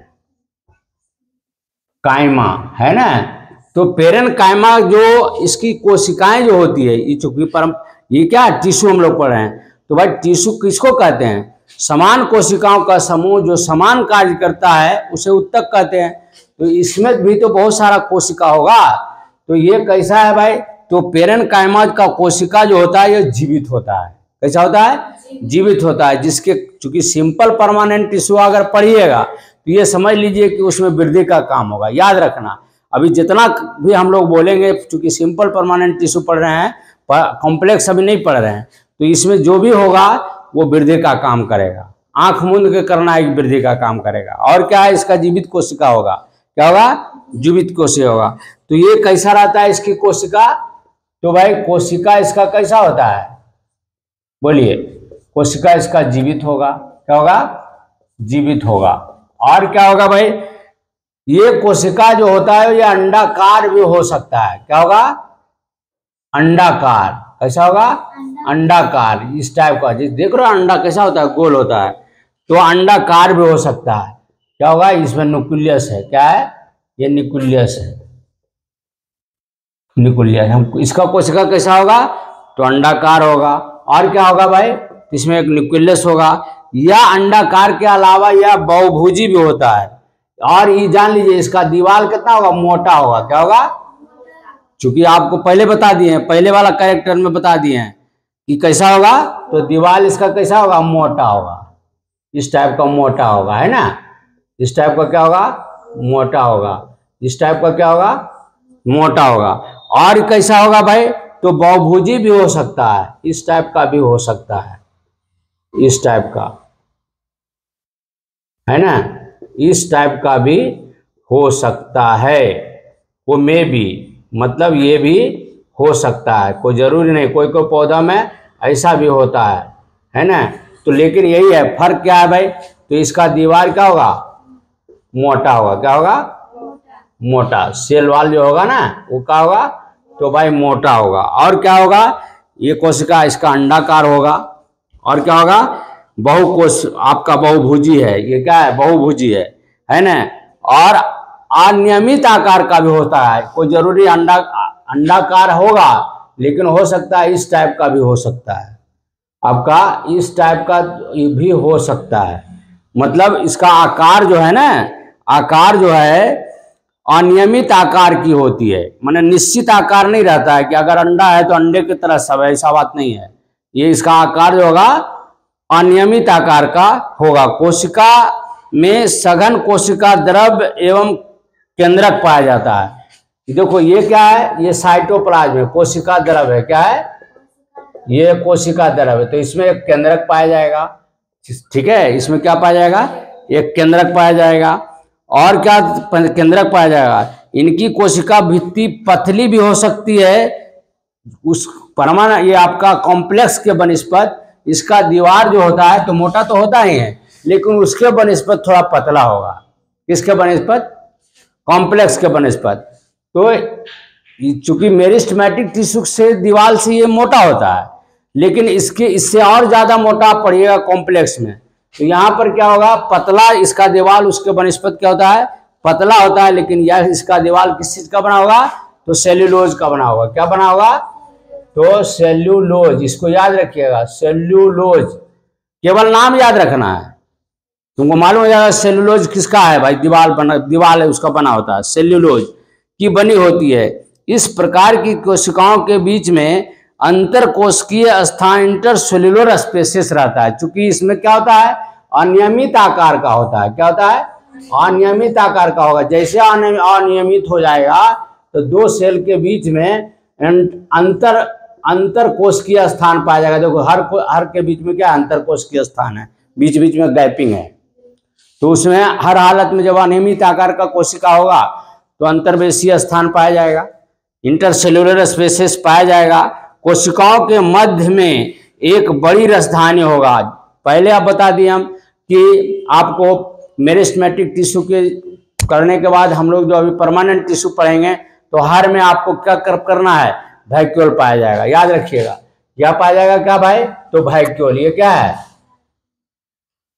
है ना, तो पेरेन्काइमा जो इसकी कोशिकाएं जो होती है, ये चूंकि ये क्या टिश्यू हम लोग पढ़ रहे हैं, तो भाई टिश्यू किसको कहते हैं, समान कोशिकाओं का समूह जो समान कार्य करता है उसे उत्तक कहते हैं। तो इसमें भी तो बहुत सारा कोशिका होगा, तो ये कैसा है भाई, तो पेरेन्काइमा का कोशिका जो होता है ये जीवित होता है। कैसा होता है, जीवित होता है, जिसके चूंकि सिंपल परमानेंट टिश्यू अगर पढ़िएगा तो ये समझ लीजिए कि उसमें वृद्धि का काम होगा। याद रखना, अभी जितना भी हम लोग बोलेंगे, चूंकि सिंपल परमानेंट टिश्यू पढ़ रहे हैं, कॉम्प्लेक्स अभी नहीं पढ़ रहे हैं, तो इसमें जो भी होगा वो वृद्धि का काम करेगा। आंख मूंद के करना एक वृद्धि का काम करेगा। और क्या है, इसका जीवित कोशिका होगा, क्या होगा, जीवित कोशिका होगा। तो ये कैसा रहता है इसकी कोशिका, तो भाई कोशिका इसका कैसा होता है, बोलिए, कोशिका इसका जीवित होगा, क्या होगा, जीवित होगा। और क्या होगा भाई, ये कोशिका जो होता है ये अंडाकार भी हो सकता है, क्या होगा, अंडाकार, कैसा होगा, अंडाकार, इस टाइप का, जिस देख रहे हो अंडा कैसा होता है, गोल होता है, तो अंडाकार भी हो सकता है। क्या होगा, इसमें न्यूक्लियस है, क्या है, ये न्यूक्लियस है, न्यूक्लियस। हम इसका कोशिका कैसा होगा, तो अंडाकार होगा। और क्या होगा भाई, इसमें एक न्यूक्लियस होगा। या अंडाकार के अलावा यह बहुभुजी भी होता है। और ये जान लीजिए इसका दीवार कितना होगा, मोटा होगा। क्या होगा, चूंकि आपको पहले बता दिए हैं, पहले वाला कैरेक्टर में बता दिए हैं कि कैसा होगा, तो दीवार इसका कैसा होगा, मोटा होगा, इस टाइप का मोटा होगा, है ना। इस टाइप का क्या होगा, मोटा होगा। इस टाइप का क्या होगा, मोटा होगा। और कैसा होगा भाई, तो बहुभुजी भी हो सकता है, इस टाइप का भी हो सकता है, इस टाइप का, है ना, इस टाइप का भी हो सकता है। वो में भी मतलब ये भी हो सकता है, कोई जरूरी नहीं, कोई कोई पौधा में ऐसा भी होता है ना। तो लेकिन यही है, फर्क क्या है भाई, तो इसका दीवार क्या होगा, मोटा होगा। क्या होगा, मोटा। सेल वाल जो होगा ना, वो क्या होगा, तो भाई मोटा होगा। और क्या होगा, ये कोशिका इसका अंडाकार होगा। और क्या होगा, बहुकोश, आपका बहुभुजी है, ये क्या है, बहुभुजी है ना। और अनियमित आकार का भी होता है, कोई जरूरी अंडाकार होगा, लेकिन हो सकता है इस टाइप का भी हो सकता है, आपका इस टाइप का भी हो सकता है। मतलब इसका आकार जो है ना, आकार जो है अनियमित आकार की होती है, माने निश्चित आकार नहीं रहता है कि अगर अंडा है तो अंडे की तरह सब है, ऐसा बात नहीं है। ये इसका आकार जो होगा अनियमित आकार का होगा। कोशिका में सघन कोशिका द्रव एवं केंद्रक पाया जाता है। देखो ये क्या है, ये साइटोप्लाज्म है, कोशिका द्रव है, क्या है, ये कोशिका द्रव है। तो इसमें एक केंद्रक पाया जाएगा, ठीक है, इसमें क्या पाया जाएगा, एक केंद्रक पाया जाएगा। और क्या केंद्रक पाया जाएगा, इनकी कोशिका भित्ति पतली भी हो सकती है, उस परमाणु, ये आपका कॉम्प्लेक्स के बनस्पत इसका दीवार जो होता है तो मोटा तो होता ही है, लेकिन उसके बनस्पत थोड़ा पतला होगा। किसके बनस्पत, कॉम्प्लेक्स के बनस्पत। तो चूंकि मेरिस्टेमेटिक टिश्यू से दीवार से ये मोटा होता है, लेकिन इससे और ज्यादा मोटा पड़ेगा कॉम्प्लेक्स में। तो यहाँ पर क्या होगा, पतला इसका दीवार, उसके बनस्पत क्या होता है, पतला होता है। लेकिन यह इसका दीवार किस चीज का बना होगा, तो सेल्यूलोज का बना होगा। क्या बना होगा, तो सेल्यूलोज, इसको याद रखिएगा, सेल्यूलोज, केवल नाम याद रखना है, तुमको मालूम हो जाएगा सेल्यूलोज किसका है भाई, दीवार है उसका बना होता है, सेल्यूलोज की बनी होती है। इस प्रकार की कोशिकाओं के बीच में अंतर कोशिकीय स्थान इंटरसेल्युलर स्पेसेस रहता है। चूंकि इसमें क्या होता है, अनियमित आकार का होता है। क्या होता है, अनियमित आकार का होगा। जैसे अनियमित हो जाएगा तो दो सेल के बीच में अंतर कोशिकीय स्थान पाया जाएगा। देखो हर के बीच में क्या अंतर कोशिकीय स्थान है, बीच बीच में गैपिंग है। तो उसमें हर हालत में जब अनियमित आकार का कोशिका होगा तो अंतर्वेशीय स्थान पाया जाएगा, इंटरसेल्युलर स्पेसेस पाया जाएगा। कोशिकाओं के मध्य में एक बड़ी रसधानी होगा। पहले आप बता दिए हम कि आपको मेरिस्टेमेटिक टिश्यू के करने के बाद हम लोग जो अभी परमानेंट टिश्यू पढ़ेंगे तो हर में आपको क्या करना है, वैक्यूल पाया जाएगा। याद रखिएगा, क्या पाया जाएगा, क्या भाई, तो वैक्यूल। ये क्या है,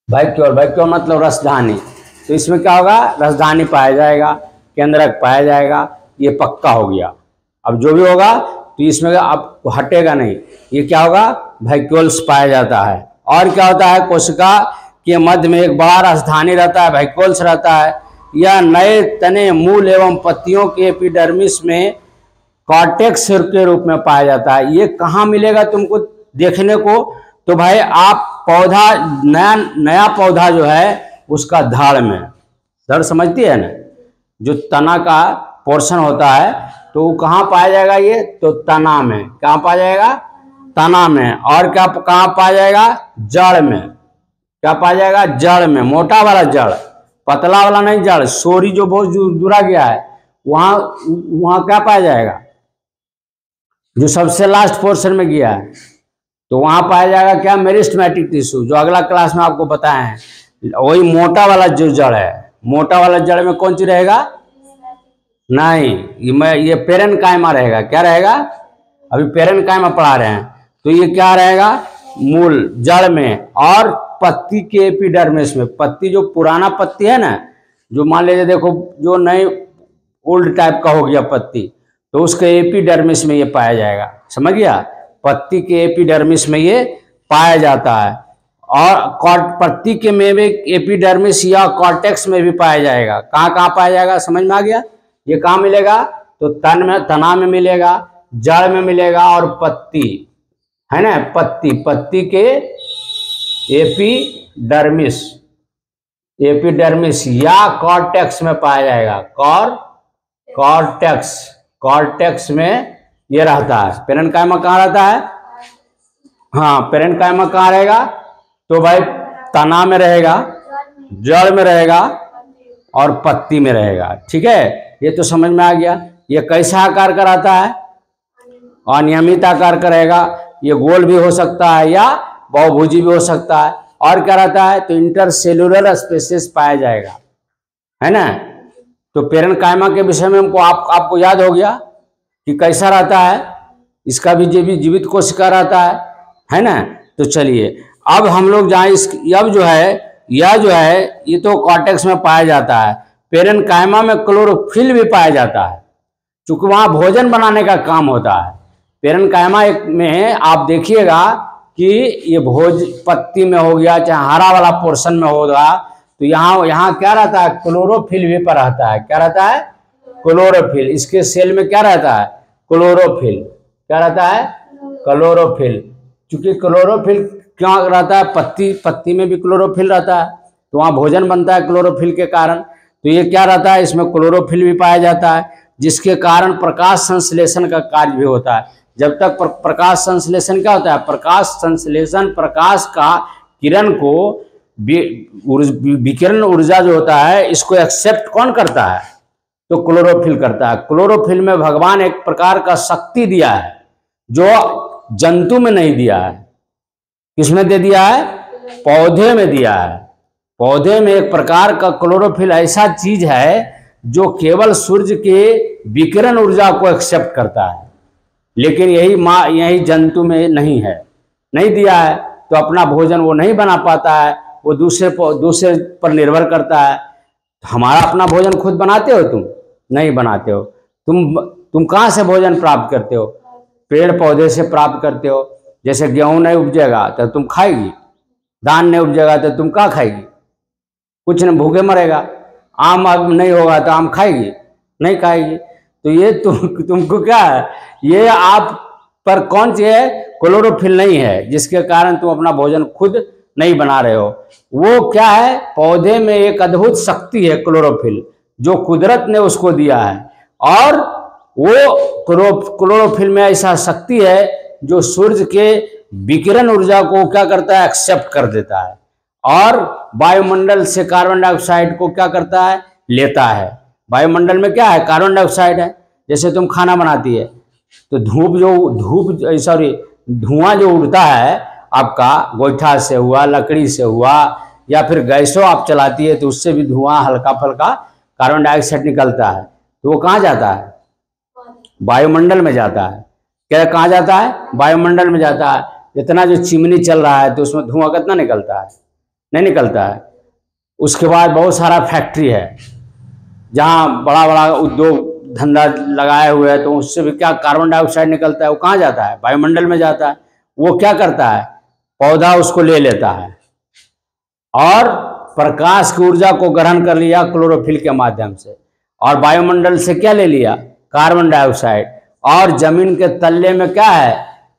वैक्यूल, वैक्यूल मतलब रसधानी। तो इसमें क्या होगा, रसधानी पाया जाएगा, केंद्रक पाया जाएगा, ये पक्का हो गया। अब जो भी होगा तो इसमें अब हटेगा नहीं, ये क्या होगा, वैक्यूल्स पाया जाता है। और क्या होता है, कोशिका के मध्य में एक बड़ा रसधानी रहता है, वैक्यूल्स रहता है। यह नए तने, मूल एवं पत्तियों के एपिडर्मिस में कॉर्टेक्स के रूप में पाया जाता है। ये कहाँ मिलेगा तुमको देखने को, तो भाई आप पौधा, नया पौधा जो है उसका धड़ में, धड़ समझती है ना, जो तना का पोर्शन होता है तो वो कहाँ पाया जाएगा, ये तो तना में। कहाँ पाया जाएगा, तना में। और क्या कहाँ पाया जाएगा, जड़ में। क्या पाया जाएगा, जड़ में, मोटा वाला जड़, पतला वाला नहीं जड़। सोरी जो बहुत जुड़ा गया है वहां क्या पाया जाएगा, जो सबसे लास्ट पोर्शन में गया है तो वहां पाया जाएगा क्या, मेरिस्टेमेटिक टिश्यू, जो अगला क्लास में आपको बताए हैं। वही मोटा वाला जो जड़ है, मोटा वाला जड़ में कौन सी रहेगा, नहीं ये पेरेन्काइमा रहेगा। क्या रहेगा, अभी पेरेन्काइमा पढ़ा रहे हैं। तो ये क्या रहेगा, मूल जड़ में, और पत्ती के एपिडर्मिस में। पत्ती जो पुराना पत्ती है ना, जो मान लीजिए देखो जो नए ओल्ड टाइप का हो गया पत्ती, तो उसके एपिडर्मिस में ये पाया जाएगा, समझ गया। पत्ती के एपिडर्मिस में ये पाया जाता है। और पत्ती के में भी एपिडर्मिस या कॉर्टेक्स में भी पाया जाएगा। कहाँ कहाँ पाया जाएगा, समझ में आ गया। ये कहाँ मिलेगा, तो तन में, तना में मिलेगा, जड़ में मिलेगा, और पत्ती है ना, पत्ती के एपिडर्मिस या कॉर्टेक्स में पाया जाएगा। कॉर्टेक्स में ये रहता है। पेरेन्काइमा कहाँ रहता है, हाँ पेरेन्काइमा कहाँ रहेगा, तो भाई तना में रहेगा, जड़ में रहेगा, और पत्ती में रहेगा। ठीक है, ये तो समझ में आ गया। ये कैसा आकार का रहता है, अनियमित आकार का रहेगा। ये गोल भी हो सकता है या बहुभुजी भी हो सकता है। और क्या रहता है, तो इंटरसेलुलर स्पेसिस पाया जाएगा, है ना। तो पेरेन्काइमा के विषय में हमको आपको याद हो गया कि कैसा रहता है, इसका भी जीवित कोशिका रहता है ना। तो चलिए अब हम लोग जहाँ अब जो है ये तो कॉर्टेक्स में पाया जाता है। पेरेन्काइमा में क्लोरोफिल भी पाया जाता है, चूंकि वहाँ भोजन बनाने का काम होता है। पेरेन्काइमा में आप देखिएगा कि ये पत्ती में हो गया, चाहे हरा वाला पोर्शन में होगा, तो यहाँ क्या रहता है, क्लोरोफिल भी पर रहता है। क्या रहता है, क्लोरोफिल। इसके सेल में क्या रहता है, क्लोरोफिल। क्या रहता है, क्लोरोफिल। चूंकि क्लोरोफिल क्या रहता है, पत्ती में भी क्लोरोफिल रहता है, तो वहाँ भोजन बनता है क्लोरोफिल के कारण। तो ये क्या रहता है, इसमें क्लोरोफिल भी पाया जाता है, जिसके कारण प्रकाश संश्लेषण का कार्य भी होता है। जब तक प्रकाश संश्लेषण क्या होता है, प्रकाश संश्लेषण प्रकाश का किरण को विकिरण ऊर्जा जो होता है, इसको एक्सेप्ट कौन करता है, तो क्लोरोफिल करता है। क्लोरोफिल में भगवान एक प्रकार का शक्ति दिया है जो जंतु में नहीं दिया है। किसमें दे दिया है, पौधे में दिया है। पौधे में एक प्रकार का क्लोरोफिल ऐसा चीज है जो केवल सूर्य के विकिरण ऊर्जा को एक्सेप्ट करता है, लेकिन यही जंतु में नहीं है, नहीं दिया है, तो अपना भोजन वो नहीं बना पाता है, वो दूसरे पर निर्भर करता है। हमारा अपना भोजन खुद बनाते हो, तुम नहीं बनाते हो। तुम कहाँ से भोजन प्राप्त करते हो, पेड़ पौधे से प्राप्त करते हो। जैसे गेहूं नहीं उपजेगा तो तुम खाएगी, धान नहीं उपजेगा तो तुम क्या खाएगी, कुछ नहीं, भूखे मरेगा। आम नहीं होगा तो आम खाएगी, नहीं खाएगी। तो ये तुमको क्या है, ये आप पर कौन सी है, क्लोरोफिल नहीं है, जिसके कारण तुम अपना भोजन खुद नहीं बना रहे हो। वो क्या है, पौधे में एक अद्भुत शक्ति है क्लोरोफिल, जो कुदरत ने उसको दिया है। और वो क्लोरोफिल में ऐसा शक्ति है जो सूर्य के विकिरण ऊर्जा को क्या करता है, एक्सेप्ट कर देता है, और वायुमंडल से कार्बन डाइऑक्साइड को क्या करता है, लेता है। वायुमंडल में क्या है, कार्बन डाइऑक्साइड है। जैसे तुम खाना बनाती है तो धुआं जो उड़ता है आपका, गोईठा से हुआ, लकड़ी से हुआ, या फिर गैसों आप चलाती है तो उससे भी धुआं हल्का फल्का कार्बन डाइऑक्साइड निकलता है, तो वो कहाँ जाता है, वायुमंडल में जाता है। क्या कहाँ जाता है, वायुमंडल में जाता है। इतना जो चिमनी चल रहा है तो उसमें धुआं कितना निकलता है, नहीं निकलता है। उसके बाद बहुत सारा फैक्ट्री है जहाँ बड़ा बड़ा उद्योग धंधा लगाए हुए है, तो उससे भी क्या कार्बन डाइऑक्साइड निकलता है, वो कहाँ जाता है, वायुमंडल में जाता है। वो क्या करता है, पौधा उसको ले लेता है और प्रकाश की ऊर्जा को ग्रहण कर लिया क्लोरोफिल के माध्यम से, और वायुमंडल से क्या ले लिया, कार्बन डाइऑक्साइड। और जमीन के तल्ले में क्या है,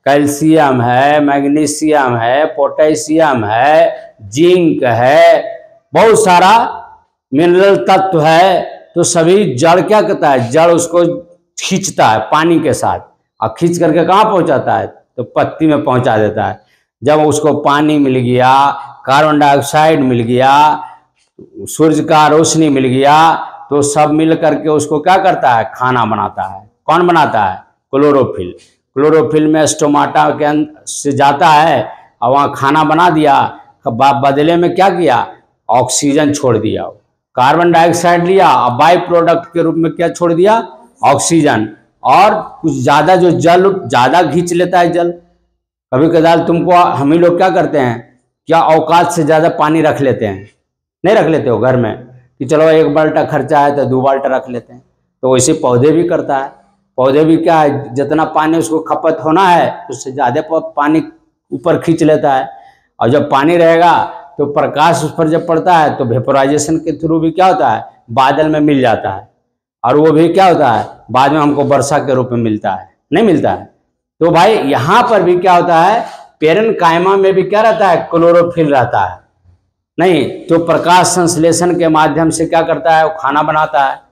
कैल्शियम है, मैग्नीशियम है, पोटेशियम है, जिंक है, बहुत सारा मिनरल तत्व है। तो सभी जड़ क्या करता है, जड़ उसको खींचता है पानी के साथ, और खींच करके कहाँ पहुंचाता है, तो पत्ती में पहुंचा देता है। जब उसको पानी मिल गया, कार्बन डाइऑक्साइड मिल गया, सूर्य का रोशनी मिल गया, तो सब मिल करके उसको क्या करता है, खाना बनाता है। कौन बनाता है, क्लोरोफिल। क्लोरोफिल में स्टोमाटा के से जाता है और वहाँ खाना बना दिया, बदले में क्या किया, ऑक्सीजन छोड़ दिया, कार्बन डाइऑक्साइड लिया, और बाई प्रोडक्ट के रूप में क्या छोड़ दिया, ऑक्सीजन। और कुछ ज़्यादा जो जल ज़्यादा खींच लेता है, जल कभी कदार तुमको हम ही लोग क्या करते हैं, क्या औकात से ज़्यादा पानी रख लेते हैं? नहीं रख लेते हो घर में कि चलो 1 बाल्टा खर्चा है तो 2 बाल्टा रख लेते हैं। तो वैसे पौधे भी करता है। पौधे भी क्या है, जितना पानी उसको खपत होना है उससे ज़्यादा पानी ऊपर खींच लेता है। और जब पानी रहेगा तो प्रकाश उस पर जब पड़ता है तो वेपोराइजेशन के थ्रू भी क्या होता है, बादल में मिल जाता है। और वो भी क्या होता है, बाद में हमको वर्षा के रूप में मिलता है, नहीं मिलता है। तो भाई यहाँ पर भी क्या होता है, पेरेनकाइमा में भी क्या रहता है, क्लोरोफिल रहता है। नहीं तो प्रकाश संश्लेषण के माध्यम से क्या करता है, वो खाना बनाता है।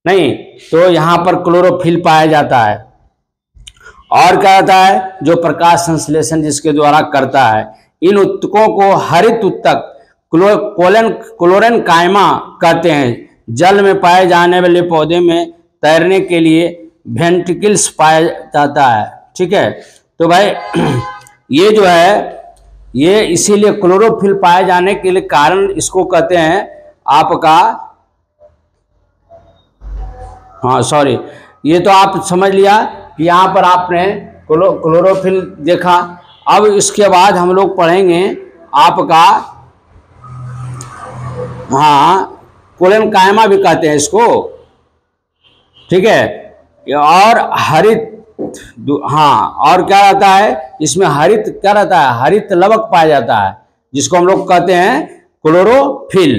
नहीं तो यहाँ पर क्लोरोफिल पाया जाता है। और क्या होता है, जो प्रकाश संश्लेषण जिसके द्वारा करता है, इन उत्तकों को हरित उत्तक क्लोरेनकाइमा कहते हैं। जल में पाए जाने वाले पौधे में तैरने के लिए वेंट्रिकल्स पाया जाता है। ठीक है, तो भाई ये जो है, ये इसीलिए क्लोरोफिल पाए जाने के लिए कारण इसको कहते हैं आपका, हाँ सॉरी, ये तो आप समझ लिया कि यहाँ पर आपने क्लोरोफिल देखा। अब इसके बाद हम लोग पढ़ेंगे आपका, हाँ क्लोरेनकाइमा भी कहते हैं इसको। ठीक है, और हरित, हाँ और क्या रहता है इसमें, हरित क्या रहता है, हरित लवक पाया जाता है जिसको हम लोग कहते हैं क्लोरोफिल।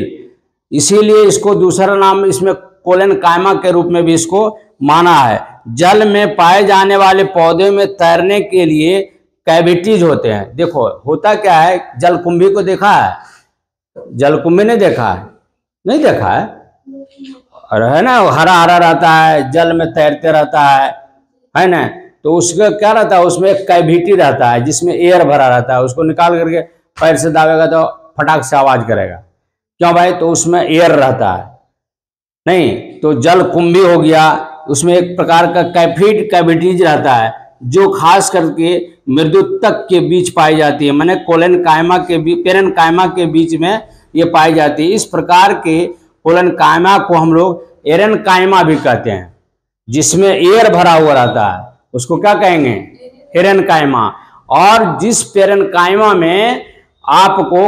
इसीलिए इसको दूसरा नाम इसमें क्लोरेनकाइमा के रूप में भी इसको माना है। जल में पाए जाने वाले पौधे में तैरने के लिए कैविटीज होते हैं। देखो होता क्या है, जलकुंभी को देखा है, जलकुंभी नहीं देखा है, नहीं देखा है, और है ना हरा हरा रहता है, जल में तैरते रहता है ना। तो उसका क्या रहता है, उसमें एक कैविटी रहता है जिसमें एयर भरा रहता है। उसको निकाल करके पैर से दावेगा तो फटाक से आवाज करेगा। क्यों भाई, तो उसमें एयर रहता है। नहीं तो जलकुंभी हो गया, उसमें एक प्रकार का कैविटीज रहता है जो खास करके मृदुत्तक के बीच पाई जाती है, माने क्लोरेनकाइमा के पेरेनकाइमा के बीच में ये पाई जाती है। इस प्रकार के क्लोरेनकाइमा को हम लोग एरेनकाइमा भी कहते हैं, जिसमें एयर भरा हुआ रहता है उसको क्या कहेंगे, एरेनकाइमा। और जिस पेरेनकाइमा में आपको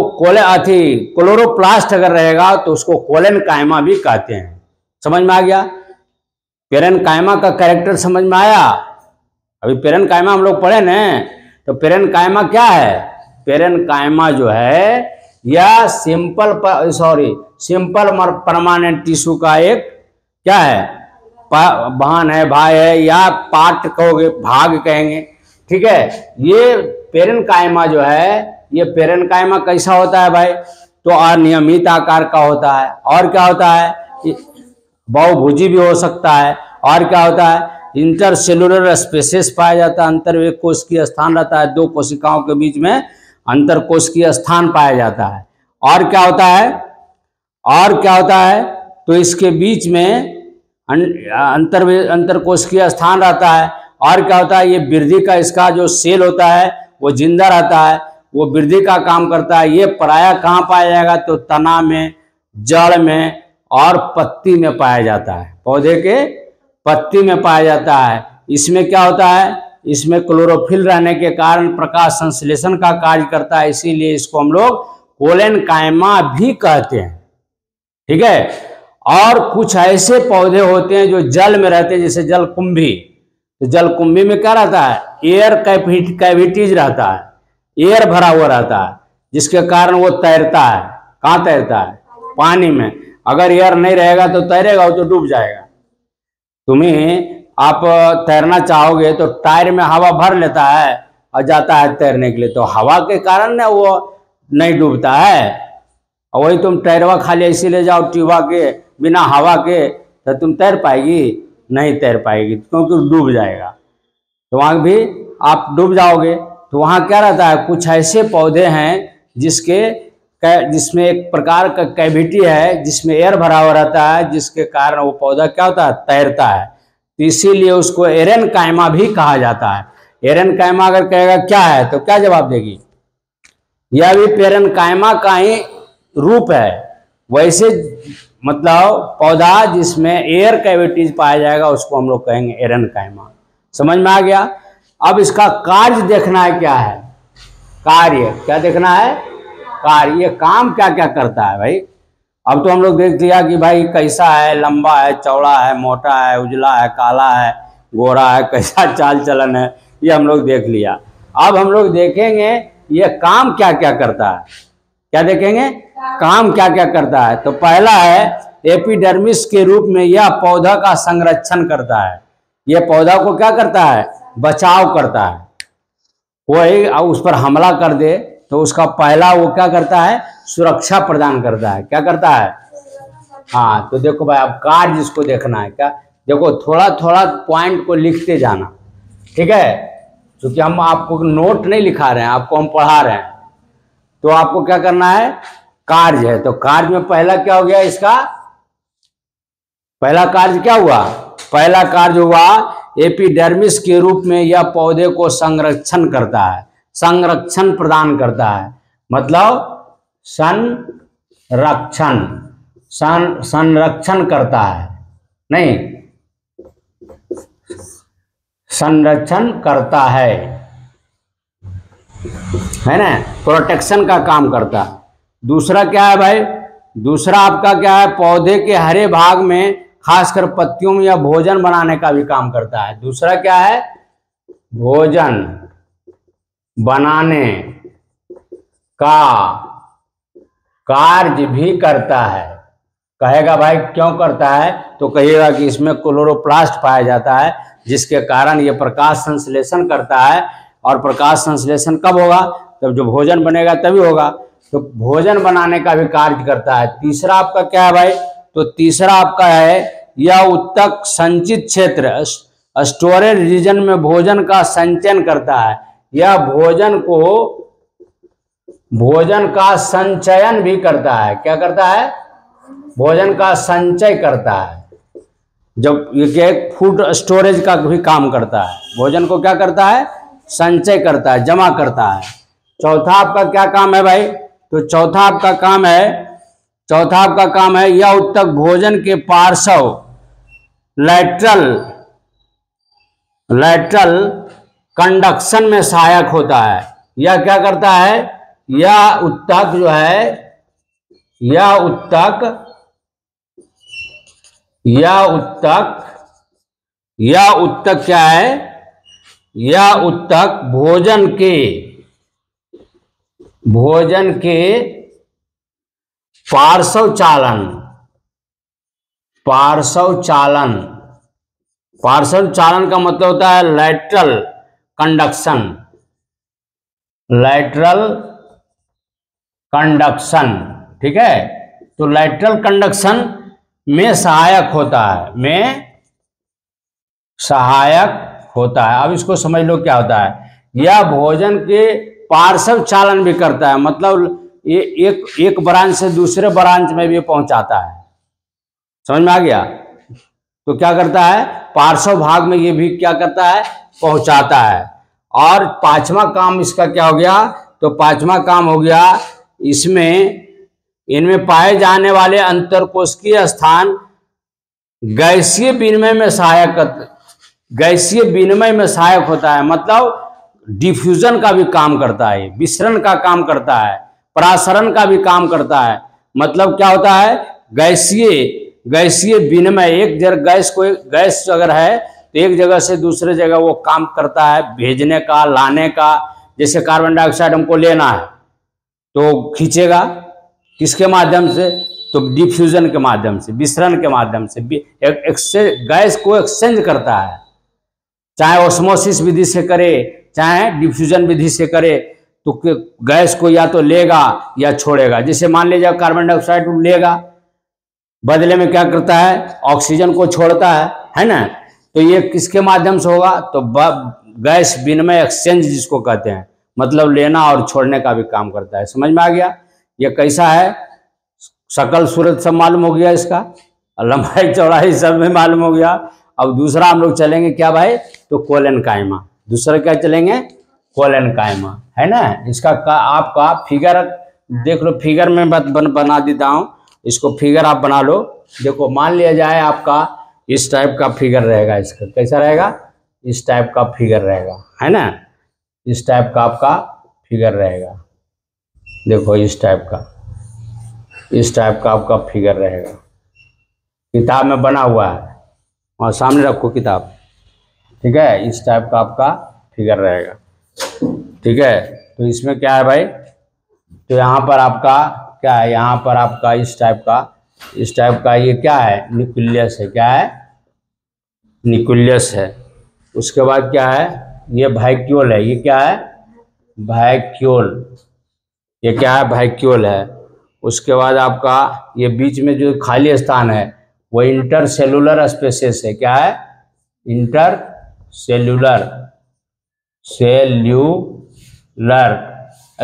क्लोरोप्लास्ट अगर रहेगा तो उसको क्लोरेनकाइमा भी कहते हैं। समझ में आ गया, पेरेनकाइमा का कैरेक्टर समझ में आया। अभी पेरेनकाइमा हम लोग पढ़े न, तो पेरेनकाइमा क्या है, पेरेनकाइमा जो है या सिंपल परमानेंट टिश्यू का एक क्या है, बहन है, भाई है, या पार्ट कहोगे, भाग कहेंगे। ठीक है, ये पेरेनकाइमा जो है, ये पेरेनकाइमा कैसा होता है भाई, तो अनियमित आकार का होता है। और क्या होता है, बहुभुजी भी हो सकता है। और क्या होता है, इंटरसेलुलर स्पेसेस पाया जाता है, अंतर कोशिकीय स्थान रहता है, 2 कोशिकाओं के बीच में अंतर कोशिकीय स्थान पाया जाता है। और क्या होता है, और क्या होता है, तो इसके बीच में अंतर कोशिकीय स्थान रहता है। और क्या होता है, ये वृद्धि का इसका जो सेल होता है वो जिंदा रहता है, वो वृद्धि का काम करता है। ये प्रायः कहाँ पाया जाएगा, तो तना में, जड़ में और पत्ती में पाया जाता है, पौधे के पत्ती में पाया जाता है। इसमें क्या होता है, इसमें क्लोरोफिल रहने के कारण प्रकाश संश्लेषण का कार्य करता है, इसीलिए इसको हम लोग क्लोरेनकाइमा भी कहते हैं। ठीक है, और कुछ ऐसे पौधे होते हैं जो जल में रहते हैं, जैसे जलकुंभी। तो जलकुंभी में क्या रहता है, एयर कैविटीज रहता है, एयर भरा हुआ रहता है, जिसके कारण वो तैरता है। कहाँ तैरता है, पानी में। अगर एयर नहीं रहेगा तो तैरेगा, वो तो डूब जाएगा। तुम्हें आप तैरना चाहोगे तो टायर में हवा भर लेता है और जाता है तैरने के लिए, तो हवा के कारण ना वो नहीं डूबता है। और वही तुम टैरवा खाली ऐसे ले जाओ ट्यूबा के, बिना हवा के, तो तुम तैर पाएगी, नहीं तैर पाएगी, क्योंकि डूब जाएगा। तो वहाँ भी आप डूब जाओगे। तो वहाँ क्या रहता है, कुछ ऐसे पौधे हैं जिसमें एक प्रकार का कैविटी है, जिसमें एयर भरा हुआ रहता है, जिसके कारण वो पौधा क्या होता है, तैरता है। तो इसीलिए उसको एरेनकाइमा भी कहा जाता है। एरेनकाइमा अगर कहेगा क्या है, तो क्या जवाब देगी, यह भी पेरेनकाइमा का ही रूप है। वैसे मतलब पौधा जिसमें एयर कैविटीज पाया जाएगा उसको हम लोग कहेंगे एरेनकाइमा। समझ में आ गया। अब इसका कार्य देखना है क्या है, कार्य, क्या देखना है? कार्य। ये काम क्या क्या करता है भाई? अब तो हम लोग देख लिया कि भाई कैसा है, लंबा है, चौड़ा है, मोटा है, उजला है, काला है, गोरा है, कैसा चाल चलन है, ये हम लोग देख लिया। अब हम लोग देखेंगे ये काम क्या क्या करता है। क्या देखेंगे? काम क्या क्या करता है। तो पहला है एपिडर्मिस के रूप में यह पौधा का संरक्षण करता है। यह पौधा को क्या करता है? बचाव करता है। कोई उस पर हमला कर दे तो उसका पहला वो क्या करता है? सुरक्षा प्रदान करता है। क्या करता है? हाँ, तो देखो भाई, अब कार्य जिसको देखना है, क्या देखो, थोड़ा थोड़ा पॉइंट को लिखते जाना, ठीक है? क्योंकि हम आपको नोट नहीं लिखा रहे हैं, आपको हम पढ़ा रहे हैं, तो आपको क्या करना है? कार्य है। तो कार्य में पहला क्या हो गया इसका? पहला कार्य क्या हुआ? पहला कार्य हुआ एपिडर्मिस के रूप में यह पौधे को संरक्षण करता है, संरक्षण प्रदान करता है। मतलब संरक्षण, संरक्षण करता है, नहीं, संरक्षण करता है ना? प्रोटेक्शन का काम करता है। दूसरा क्या है भाई? दूसरा आपका क्या है? पौधे के हरे भाग में खासकर पत्तियों में या भोजन बनाने का भी काम करता है। दूसरा क्या है? भोजन बनाने का कार्य भी करता है। कहेगा भाई क्यों करता है? तो कहिएगा कि इसमें क्लोरोप्लास्ट पाया जाता है, जिसके कारण ये प्रकाश संश्लेषण करता है। और प्रकाश संश्लेषण कब होगा? जब जो भोजन बनेगा तभी होगा। तो भोजन बनाने का भी कार्य करता है। तीसरा आपका क्या है भाई? तो तीसरा आपका है यह उत्तक संचित क्षेत्र, स्टोरेज रीजन में भोजन का संचयन करता है। यह भोजन का संचयन भी करता है। क्या करता है? भोजन का संचय करता है। जब ये फूड स्टोरेज का भी काम करता है। भोजन को क्या करता है? संचय करता है, जमा करता है। चौथा आपका क्या काम है भाई? तो चौथा आपका काम है यह उत्तक भोजन के पार्श्व लैटरल कंडक्शन में सहायक होता है। यह क्या करता है? यह उत्तक जो है, यह उत्तक क्या है? यह उत्तक भोजन के पार्श्व चालन का मतलब होता है लैटरल कंडक्शन, ठीक है? तो लैटरल कंडक्शन में सहायक होता है। अब इसको समझ लो क्या होता है। यह भोजन के पार्श्व चालन भी करता है, मतलब ये एक ब्रांच से दूसरे ब्रांच में भी पहुंचाता है। समझ में आ गया? तो क्या करता है? पार्श्व भाग में ये भी क्या करता है? पहुंचाता है। और पांचवा काम इसका क्या हो गया? तो पांचवा काम हो गया इनमें पाए जाने वाले अंतरकोशिकीय स्थान गैसीय विनिमय में सहायक होता है। मतलब डिफ्यूजन का भी काम करता है, विसरण का काम करता है, परासरण का भी काम करता है। मतलब क्या होता है? गैसीय विनिमय, एक जगह गैस अगर है तो एक जगह से दूसरे जगह वो काम करता है, भेजने का, लाने का। जैसे कार्बन डाइऑक्साइड हमको लेना है तो खींचेगा किसके माध्यम से? तो डिफ्यूजन के माध्यम से, विसरण के माध्यम से गैस को एक्सचेंज करता है। चाहे ऑस्मोसिस विधि से करे, चाहे डिफ्यूजन विधि से करे, तो गैस को या तो लेगा या छोड़ेगा। जैसे मान लीजिए कार्बन डाइऑक्साइड लेगा, बदले में क्या करता है? ऑक्सीजन को छोड़ता है ना? तो ये किसके माध्यम से होगा? तो गैस विनिमय एक्सचेंज जिसको कहते हैं, मतलब लेना और छोड़ने का भी काम करता है। समझ में आ गया? ये कैसा है? शकल सूरत सब मालूम हो गया इसका, लंबाई चौड़ाई सब में मालूम हो गया। अब दूसरा हम लोग चलेंगे क्या भाई? तो कोलेनकाइमा। दूसरा क्या चलेंगे? कोलेनकाइमा, है ना? इसका आपका फिगर देख लो, फिगर में बना देता हूँ। इसको फिगर आप बना लो। देखो, मान लिया जाए आपका इस टाइप का फिगर रहेगा। इसका कैसा रहेगा? इस टाइप का फिगर रहेगा, है ना? इस टाइप का आपका फिगर रहेगा। देखो इस टाइप का आपका फिगर रहेगा, किताब में बना हुआ है, और सामने रखो किताब, ठीक है। इस टाइप का आपका फिगर रहेगा, ठीक है। तो इसमें क्या है भाई, तो यहाँ पर आपका क्या है, यहाँ पर आपका इस टाइप का ये क्या है, न्यूक्लियस है। क्या है, न्यूक्लियस है। उसके बाद क्या है, ये वैक्यूल है। ये क्या है, वैक्यूल। ये क्या है, वैक्यूल है। उसके बाद आपका ये बीच में जो खाली स्थान है वो इंटरसेलुलर स्पेसेस है। क्या है, इंटरसेलुलर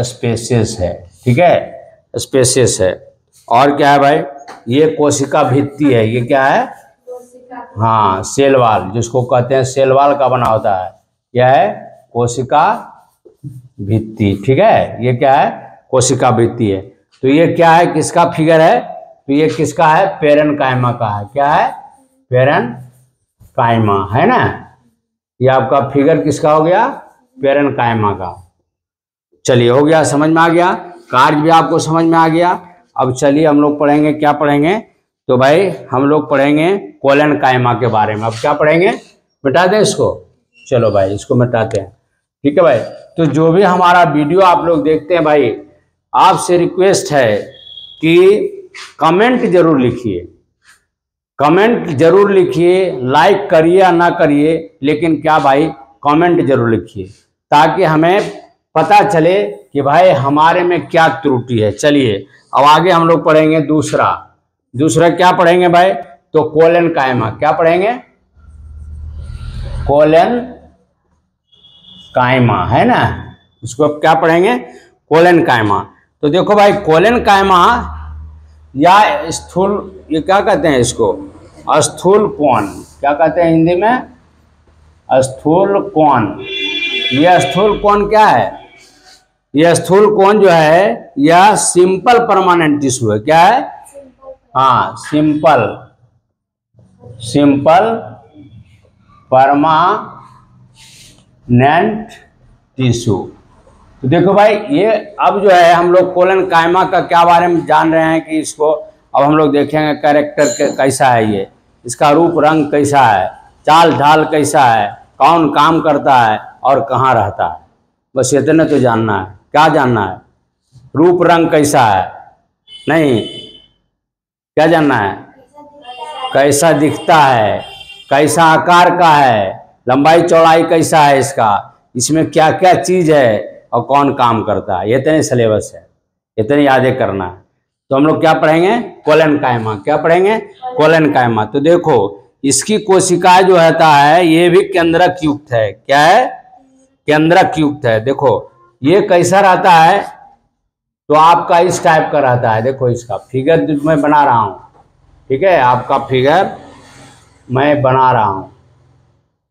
स्पेसेस है, ठीक है, स्पेसेस है। और क्या है भाई, ये कोशिका भित्ति है। ये क्या है, हाँ, सेल वाल, जिसको कहते हैं सेल वाल का बना होता है। यह है कोशिका भित्ति, ठीक है। ये क्या है, कोशिका भित्ति है। तो ये क्या है, किसका फिगर है, तो ये किसका है, पेरेन्काइमा का है। क्या है, पेरेन्काइमा है ना। ये आपका फिगर किसका हो गया, पेरेन्काइमा का। चलिए, हो गया, समझ में आ गया, कार्य भी आपको समझ में आ गया। अब चलिए हम लोग पढ़ेंगे, क्या पढ़ेंगे, तो भाई हम लोग पढ़ेंगे कोलेनकाइमा के बारे में। अब क्या पढ़ेंगे, मिटा दें इसको, चलो भाई इसको मिटाते हैं, ठीक है भाई। तो जो भी हमारा वीडियो आप लोग देखते हैं भाई, आपसे रिक्वेस्ट है कि कमेंट जरूर लिखिए, कमेंट जरूर लिखिए, लाइक करिए या ना करिए, लेकिन क्या भाई, कमेंट जरूर लिखिए, ताकि हमें पता चले कि भाई हमारे में क्या त्रुटि है। चलिए अब आगे हम लोग पढ़ेंगे दूसरा क्या पढ़ेंगे भाई, तो कोलेनकाइमा। क्या पढ़ेंगे, कोलेनकाइमा है ना, इसको अब क्या पढ़ेंगे, कोलेनकाइमा। तो देखो भाई, कोलेनकाइमा या स्थूल, ये क्या कहते हैं इसको, स्थूल कोण। क्या कहते हैं हिंदी में, स्थूल कोण। यह स्थूल कोण क्या है, यह स्थूल कोण जो है यह सिंपल परमानेंट टिश्यू है। क्या है, हाँ, सिंपल परमानेंट टिश्यू। तो देखो भाई, ये अब जो है हम लोग कोलेनकाइमा का क्या बारे में जान रहे हैं कि इसको अब हम लोग देखेंगे कैरेक्टर कैसा है, ये इसका रूप रंग कैसा है, चाल ढाल कैसा है, कौन काम करता है और कहाँ रहता है, बस इतने तो जानना है। क्या जानना है, रूप रंग कैसा है, नहीं, क्या जानना है, कैसा दिखता है, कैसा आकार का है, लंबाई चौड़ाई कैसा है इसका, इसमें क्या क्या चीज है और कौन काम करता है। इतने सिलेबस है, इतने यादें करना है। तो हम लोग क्या पढ़ेंगे, कोलेनकाइमा। क्या पढ़ेंगे, कोलेनकाइमा। तो देखो इसकी कोशिका जो रहता है ये भी केंद्रक युक्त है। क्या है, केंद्रक युक्त है। देखो ये कैसा रहता है, तो आपका इस टाइप का रहता है। देखो इसका फिगर मैं बना रहा हूं, ठीक है, आपका फिगर मैं बना रहा हूं,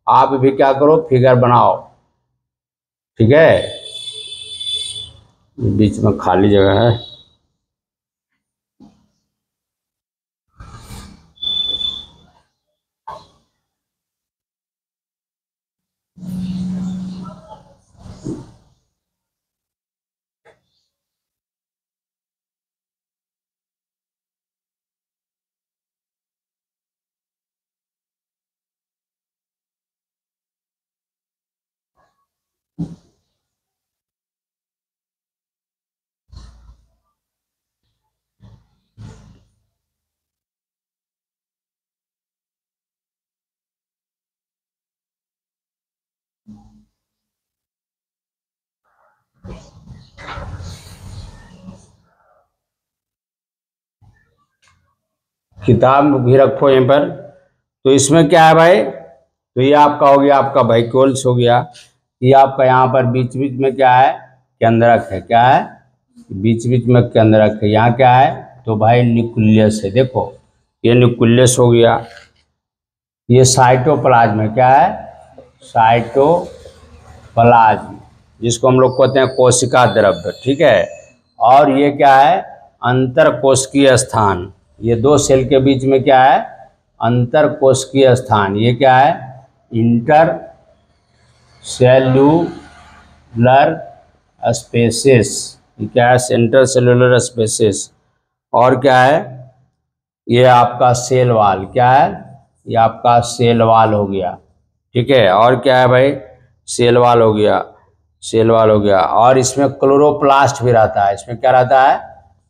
आप भी क्या करो, फिगर बनाओ, ठीक है। बीच में खाली जगह है, किताब भी रखो यहीं पर। तो इसमें क्या है भाई, तो ये आपका हो गया, आपका वैक्यूल्स हो गया। ये आपका यहाँ पर बीच बीच में क्या है, केंद्रक है। क्या है, बीच बीच में केंद्रक है। यहाँ क्या है, तो भाई न्यूक्लियस है। देखो ये न्यूक्लियस हो गया। ये साइटोप्लाज्म है। क्या है, साइटोप्लाज्म, जिसको हम लोग कहते हैं कोशिका द्रव्य, ठीक है। और ये क्या है, अंतर कोशिकीय स्थान। ये दो सेल के बीच में क्या है, अंतर कोशिकीय स्थान। ये क्या है, इंटर सेल्यूलर स्पेसिस, क्या है, सेंट्रल सेलुलर स्पेसिस। और क्या है, ये आपका सेल वाल, क्या है, ये आपका सेल वाल हो गया, ठीक है। और क्या है भाई, सेल वाल हो गया, सेल वाल हो गया। और इसमें क्लोरोप्लास्ट भी रहता है, इसमें क्या रहता है,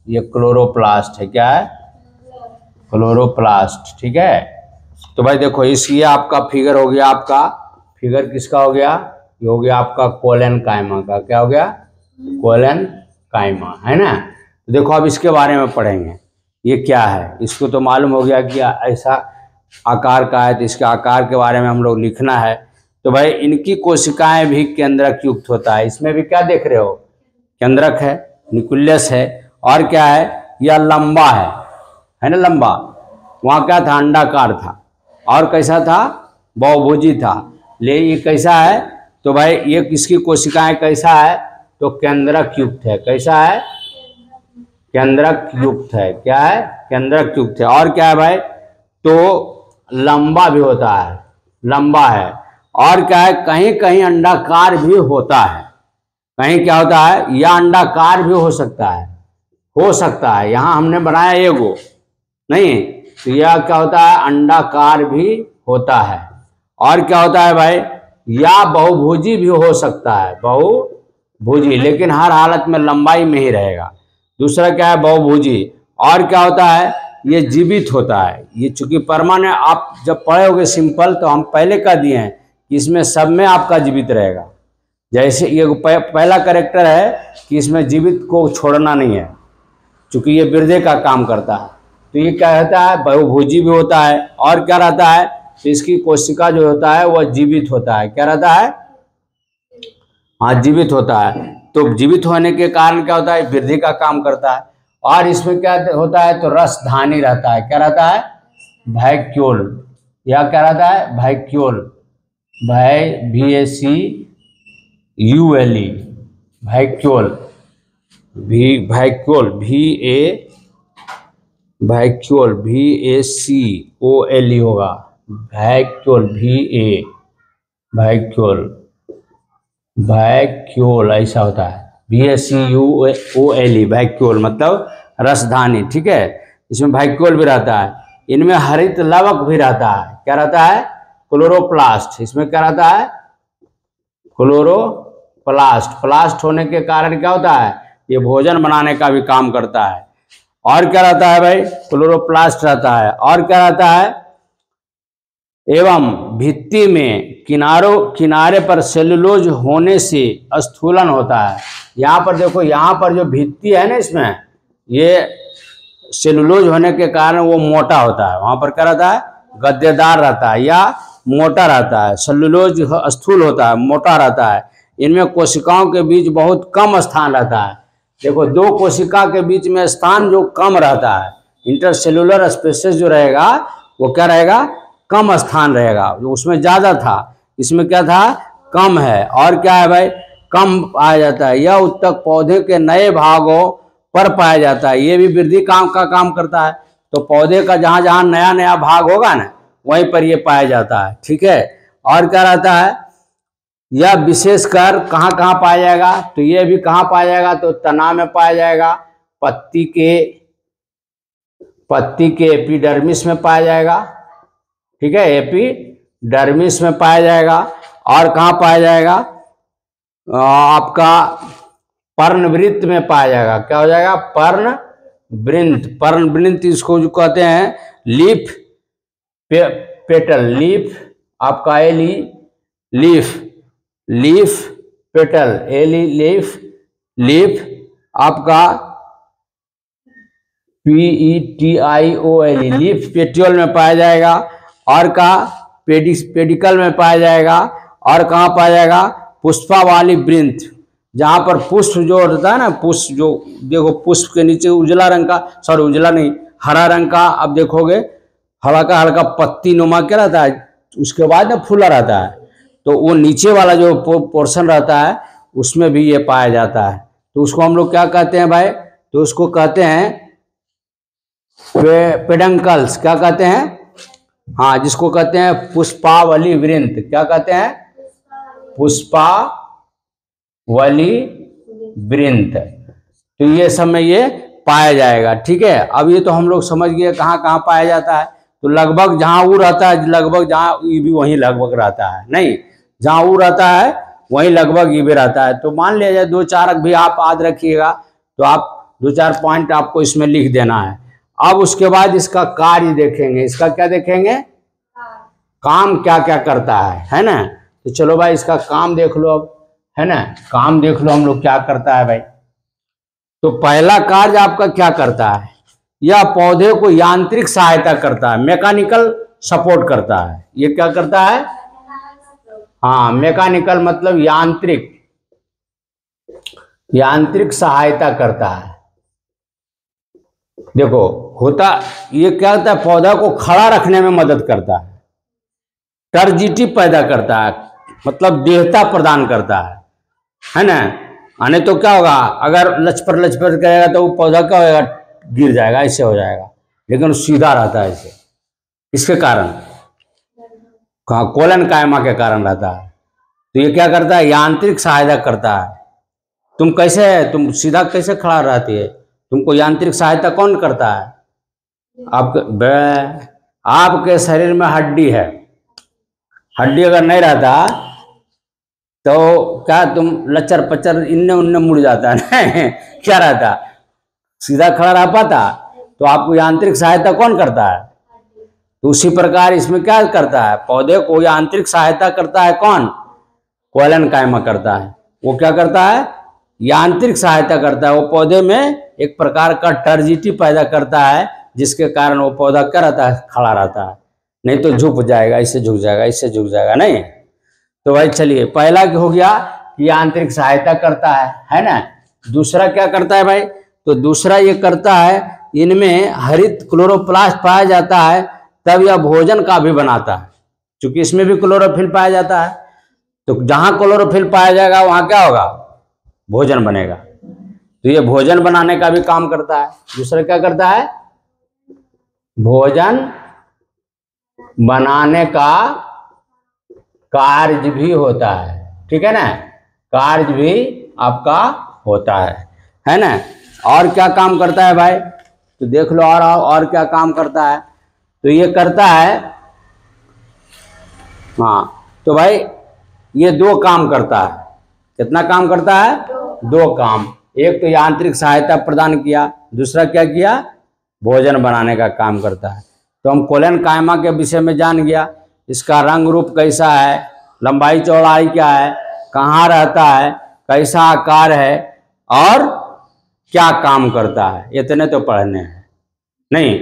ये क्लोरोप्लास्ट है, क्या है, क्लोरोप्लास्ट, ठीक है। तो भाई देखो ये आपका फिगर हो गया, आपका फिगर किसका हो गया, ये हो गया आपका कोलन कायमा का, क्या हो गया, कोलन कायमा, है ना। तो देखो अब इसके बारे में पढ़ेंगे, ये क्या है, इसको तो मालूम हो गया कि ऐसा आकार का है, तो इसके आकार के बारे में हम लोग लिखना है। तो भाई इनकी कोशिकाएं भी केंद्रक युक्त होता है, इसमें भी क्या देख रहे हो, केंद्रक है, न्यूक्लियस है। और क्या है, यह लंबा है ना, लंबा। वहाँ क्या था, अंडाकार था, और कैसा था, बहुभुजी था। ले ये कैसा है, तो भाई ये किसकी कोशिकाएं कैसा है, तो केंद्रक युक्त है, कैसा है, केंद्रक युक्त है, क्या है, केंद्रक युक्त है। और क्या है भाई, तो लंबा भी होता है, लंबा है। और क्या है, कहीं कहीं अंडाकार भी होता है, कहीं क्या होता है, या अंडाकार भी हो सकता है, हो सकता है। यहाँ हमने बनाया एगो नहीं, तो यह क्या होता है, अंडाकार भी होता है। और क्या होता है भाई, या बहुभुजी भी हो सकता है, बहुभुजी, लेकिन हर हालत में लंबाई में ही रहेगा। दूसरा क्या है, बहुभुजी। और क्या होता है, ये जीवित होता है। ये चूंकि परमानेंट, आप जब पढ़े होगे सिंपल, तो हम पहले कह दिए हैं कि इसमें सब में आपका जीवित रहेगा। जैसे ये पहला कैरेक्टर है कि इसमें जीवित को छोड़ना नहीं है, चूंकि ये बिरधे का काम करता है। तो ये क्या रहता है, बहुभुजी भी होता है। और क्या रहता है, तो इसकी कोशिका जो होता है वह जीवित होता है, क्या रहता है, हाँ जीवित होता है। तो जीवित होने के कारण क्या होता है, वृद्धि का काम करता है। और इसमें क्या होता है, तो रसधानी रहता है, क्या रहता है, वैक्यूल, या क्या रहता है, vacuole, VACULE, vacuole, vacuole, vacuole VACOLE होगा, वैक्यूल, वैक्यूल, वैक्यूल ऐसा होता है, VACUOLE, वैक्यूल मतलब रसधानी, ठीक है। इसमें वैक्यूल भी रहता है। इनमें हरित लवक भी रहता है, क्या रहता है, क्लोरोप्लास्ट। इसमें क्या रहता है, क्लोरोप्लास्ट। प्लास्ट होने के कारण क्या होता है, ये भोजन बनाने का भी काम करता है। और क्या रहता है भाई, क्लोरोप्लास्ट रहता है। और क्या रहता है, एवं भित्ति में किनारे पर सेलुलोज होने से स्थूलन होता है। यहाँ पर देखो, यहाँ पर जो भित्ति है ना, इसमें ये सेलुलोज होने के कारण वो मोटा होता है। वहाँ पर क्या रहता है, गद्देदार रहता है या मोटा रहता है। सेलुलोज स्थूल होता है, मोटा रहता है। इनमें कोशिकाओं के बीच बहुत कम स्थान रहता है। देखो, दो कोशिका के बीच में स्थान जो कम रहता है, इंटरसेलुलर स्पेसेस जो रहेगा वो क्या रहेगा, कम स्थान रहेगा। उसमें ज़्यादा था, इसमें क्या था, कम है। और क्या है भाई, कम पाया जाता है। यह उत्तक पौधे के नए भागों पर पाया जाता है। ये भी वृद्धि का काम करता है। तो पौधे का जहाँ जहाँ नया नया भाग होगा ना, वहीं पर ये पाया जाता है, ठीक है। और क्या रहता है, यह विशेषकर कहाँ कहाँ पाया जाएगा, तो ये भी कहाँ पाया जाएगा, तो तना में पाया जाएगा, पत्ती के एपिडर्मिस में पाया जाएगा, ठीक है, एपिडर्मिस में पाया जाएगा। और कहाँ पाया जाएगा, आपका पर्णवृत्त में पाया जाएगा। क्या हो जाएगा, पर्णवृत्त। पर्णवृत्त इसको जो कहते हैं लीफ पेटल, लीफ आपका लीफ पेटल, लीफ आपका PETIOLE, लीफ पेटियोल में पाया जाएगा। और का पेडिकल में पाया जाएगा। और कहाँ पाया जाएगा, पुष्पा वाली वृंत, जहाँ पर पुष्प जो होता है ना, पुष्प जो देखो, पुष्प के नीचे उजला रंग का, सॉरी उजला नहीं, हरा रंग का आप देखोगे, हल्का हल्का पत्ती नुमा क्या रहता है, उसके बाद में फूला रहता है। तो वो नीचे वाला जो पोर्शन रहता है उसमें भी ये पाया जाता है। तो उसको हम लोग क्या कहते हैं भाई, तो उसको कहते हैं पेडंकल्स। क्या कहते हैं, हाँ, जिसको कहते हैं पुष्पावली वृंत। क्या कहते हैं, पुष्पावली वृंत, तो ये सब में ये पाया जाएगा। ठीक है, अब ये तो हम लोग समझ गए कहाँ कहाँ पाया जाता है। तो लगभग जहाँ ऊ रहता है, लगभग जहाँ ई भी वहीं लगभग रहता है, नहीं जहाँ ऊ रहता है वहीं लगभग ई भी रहता है। तो मान लिया जाए 2 4 भी आप याद रखिएगा, तो आप 2 4 पॉइंट आपको इसमें लिख देना है। अब उसके बाद इसका कार्य देखेंगे, इसका क्या देखेंगे, काम क्या क्या करता है ना। तो चलो भाई इसका काम देख लो अब, है ना, काम देख लो हम लोग क्या करता है भाई। तो पहला कार्य आपका क्या करता है, यह पौधे को यांत्रिक सहायता करता है, मैकेनिकल सपोर्ट करता है। ये क्या करता है, हाँ मैकेनिकल मतलब यांत्रिक, यांत्रिक सहायता करता है। देखो होता ये क्या होता है, पौधा को खड़ा रखने में मदद करता है, टर्जिटी पैदा करता है, मतलब देहता प्रदान करता है ना। आने तो क्या होगा, अगर लचपर करेगा तो वो पौधा क्या होगा, गिर जाएगा, ऐसे हो जाएगा। लेकिन सीधा रहता है ऐसे, इसके कारण कोलन कायमा के कारण रहता है। तो ये क्या करता है, यांत्रिक सहायता करता है। तुम कैसे है, तुम सीधा कैसे खड़ा रहती है, तुमको यांत्रिक सहायता कौन करता है, आपके शरीर में हड्डी है, हड्डी अगर नहीं रहता तो क्या तुम लचर पचर इन्ने उन्ने मुड़ जाता है क्या रहता, सीधा खड़ा रह पाता। तो आपको यांत्रिक सहायता कौन करता है, तो उसी प्रकार इसमें क्या करता है, पौधे को यांत्रिक सहायता करता है कौन, कोलन कायमा करता है। वो क्या करता है, यांत्रिक सहायता करता है। वो पौधे में एक प्रकार का टर्जिटी पैदा करता है, जिसके कारण वो पौधा क्या रहता है, खड़ा रहता है, नहीं तो झुक जाएगा, इससे झुक जाएगा, इससे झुक जाएगा नहीं। तो भाई चलिए पहला हो गया कि यांत्रिक सहायता करता है ना। दूसरा क्या करता है भाई, तो दूसरा ये करता है, इनमें हरित क्लोरोप्लास्ट पाया जाता है, तब यह भोजन का भी बनाता है। क्योंकि इसमें भी क्लोरोफिल पाया जाता है, तो जहां क्लोरोफिल पाया जाएगा वहां क्या होगा, भोजन बनेगा। तो ये भोजन बनाने का भी काम करता है। दूसरा क्या करता है, भोजन बनाने का कार्य भी होता है, ठीक है ना, कार्य भी आपका होता है ना। और क्या काम करता है भाई, तो देख लो और क्या काम करता है। तो ये करता है, हाँ तो भाई ये 2 काम करता है। कितना काम करता है, 2 काम। एक तो यांत्रिक सहायता प्रदान किया, दूसरा क्या किया, भोजन बनाने का काम करता है। तो हम कोलन कायमा के विषय में जान गया, इसका रंग रूप कैसा है, लंबाई चौड़ाई क्या है, कहाँ रहता है, कैसा आकार है और क्या काम करता है, इतने तो पढ़ने हैं नहीं।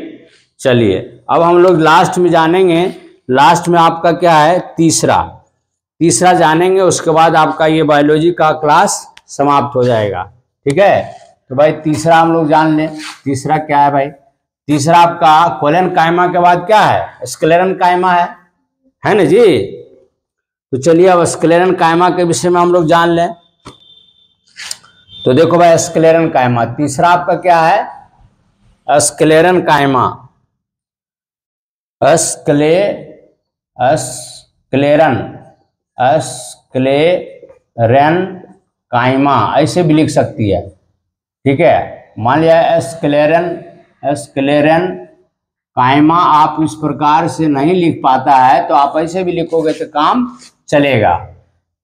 चलिए अब हम लोग लास्ट में जानेंगे, लास्ट में आपका क्या है, तीसरा जानेंगे। उसके बाद आपका ये बायोलॉजी का क्लास समाप्त हो जाएगा, ठीक है। तो भाई तीसरा हम लोग जान लें, तीसरा क्या है भाई, तीसरा आपका कोलन कायमा के बाद क्या है, स्क्लेरन कायमा है ना जी। तो चलिए अब स्क्लेरन कायमा के विषय में हम लोग जान लें। तो देखो भाई स्क्लेरन कायमा, तीसरा आपका क्या है, स्क्लेरन कायमा, स्क्लेरन कायमा ऐसे भी लिख सकती है, ठीक है। मान लिया स्क्लेरन कायमा आप इस प्रकार से नहीं लिख पाता है, तो आप ऐसे भी लिखोगे तो काम चलेगा।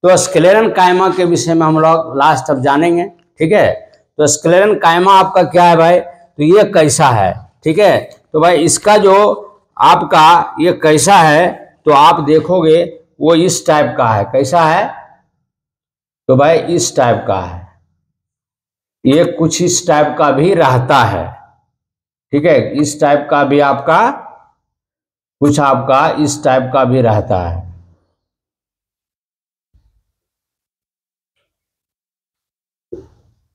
तो स्क्लेरन कायमा के विषय में हम लोग लास्ट अब जानेंगे, ठीक है। तो स्क्लेरन कायमा आपका क्या है भाई, तो ये कैसा है, ठीक है। तो भाई इसका जो आपका ये कैसा है, तो आप देखोगे वो इस टाइप का है। कैसा है, तो भाई इस टाइप का है, ये कुछ इस टाइप का भी रहता है, ठीक है। इस टाइप का भी आपका कुछ आपका इस टाइप का भी रहता है।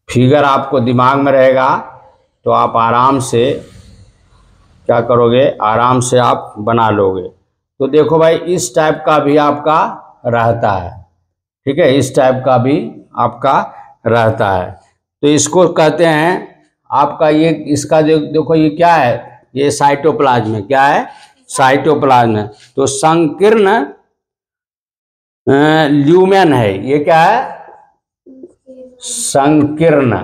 फिगर आपको दिमाग में रहेगा तो आप आराम से क्या करोगे, आराम से आप बना लोगे। तो देखो भाई इस टाइप का भी आपका रहता है, ठीक है, इस टाइप का भी आपका रहता है। तो इसको कहते हैं आपका ये, इसका देखो ये क्या है, ये साइटोप्लाज्म है, क्या है, साइटोप्लाज्म है। तो संकीर्ण ल्यूमेन है, ये क्या है, संकीर्ण,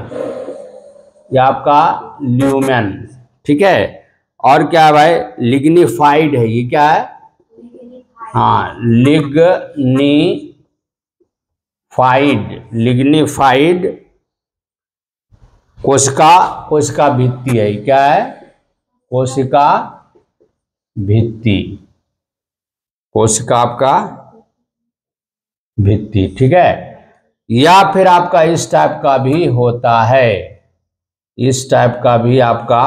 ये आपका ल्यूमेन, ठीक है। और क्या है भाई, लिग्निफाइड है, ये क्या है, हाँ लिग्निफाइड कोशिका भित्ति है, क्या है, कोशिका भित्ति, कोशिका आपका भित्ति, ठीक है। या फिर आपका इस टाइप का भी होता है, इस टाइप का भी आपका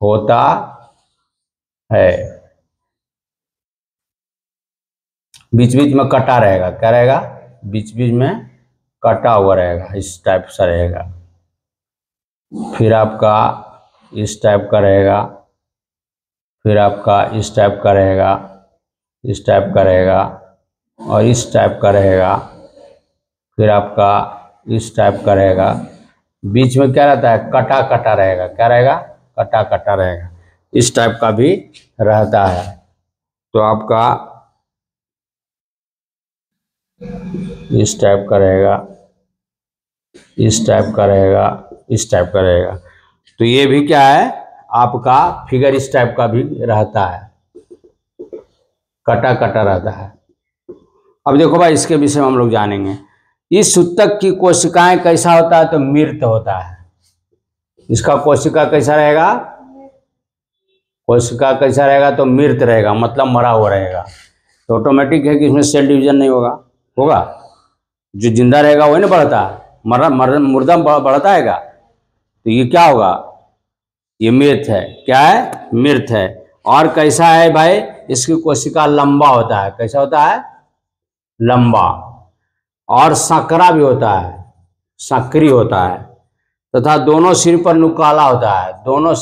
होता है, बीच बीच में कटा रहेगा, क्या रहेगा, बीच बीच में कटा हुआ रहेगा, इस टाइप सा रहेगा। फिर आपका इस टाइप का रहेगा, फिर आपका इस टाइप का रहेगा, इस टाइप का रहेगा, और इस टाइप का रहेगा, फिर आपका इस टाइप का रहेगा। बीच में क्या रहता है, कटा कटा रहेगा, क्या रहेगा, कटा कटा रहेगा, इस टाइप का भी रहता है। तो आपका इस टाइप का रहेगा, इस टाइप का रहेगा, इस टाइप का रहेगा। तो ये भी क्या है, आपका फिगर इस टाइप का भी रहता है, कटा कटा रहता है। अब देखो भाई, इसके विषय में हम लोग जानेंगे। इस सूतक की कोशिकाएं कैसा होता है, तो मृत होता है। इसका कोशिका कैसा रहेगा, कोशिका कैसा रहेगा, तो मृत रहेगा, मतलब मरा हुआ रहेगा। तो ऑटोमेटिक है कि इसमें सेल डिवीजन नहीं होगा, होगा जो जिंदा रहेगा वही ना बढ़ता है, मुर्दा बढ़ता है। तो ये क्या होगा, ये मृत है, क्या है, मृत है। और कैसा है भाई, इसकी कोशिका लंबा होता है, कैसा होता है, लंबा। और संकरा भी होता है, सक्रिय होता है, तथा दोनों सिर पर नुकाला होता है। दोनों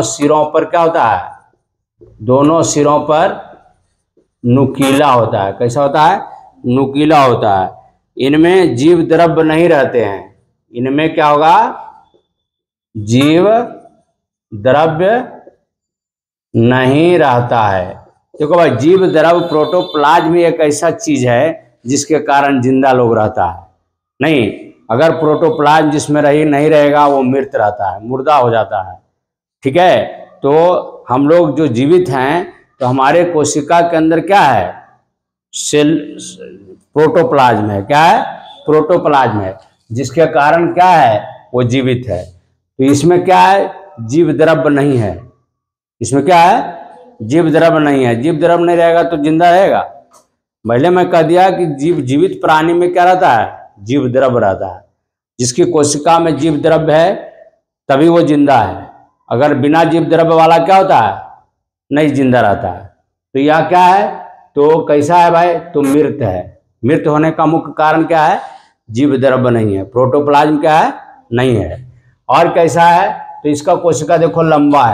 सिरों पर क्या होता है, दोनों सिरों पर नुकीला होता है, कैसा होता है, नुकीला होता है। इनमें जीव द्रव्य नहीं रहते हैं, इनमें क्या होगा, जीव द्रव्य नहीं रहता है। देखो भाई, जीव द्रव्य प्रोटोप्लाज्म एक ऐसा चीज है जिसके कारण जिंदा लोग रहता है। नहीं, अगर प्रोटोप्लाज्म जिसमें नहीं रहेगा वो मृत रहता है, मुर्दा हो जाता है, ठीक है। तो हम लोग जो जीवित हैं, तो हमारे कोशिका के अंदर क्या है, सेल प्रोटोप्लाज्म है, क्या है, प्रोटोप्लाज्म है, जिसके कारण क्या है, वो जीवित है। तो इसमें क्या है, जीव द्रव्य नहीं है, इसमें क्या है, जीव द्रव्य नहीं है। जीव द्रव्य नहीं रहेगा तो जिंदा रहेगा। पहले मैं कह दिया कि जीवित प्राणी में क्या रहता है, जीव द्रव्य रहता है। जिसकी कोशिका में जीव द्रव्य है तभी वो जिंदा है, अगर बिना जीव द्रव्य वाला क्या होता है, नहीं जिंदा रहता है। तो यह क्या है, तो कैसा है भाई, तो मृत है। मृत होने का मुख्य कारण क्या है, जीव द्रव्य नहीं है, प्रोटोप्लाज्म क्या है, नहीं है। और कैसा है, तो इसका कोशिका देखो लंबा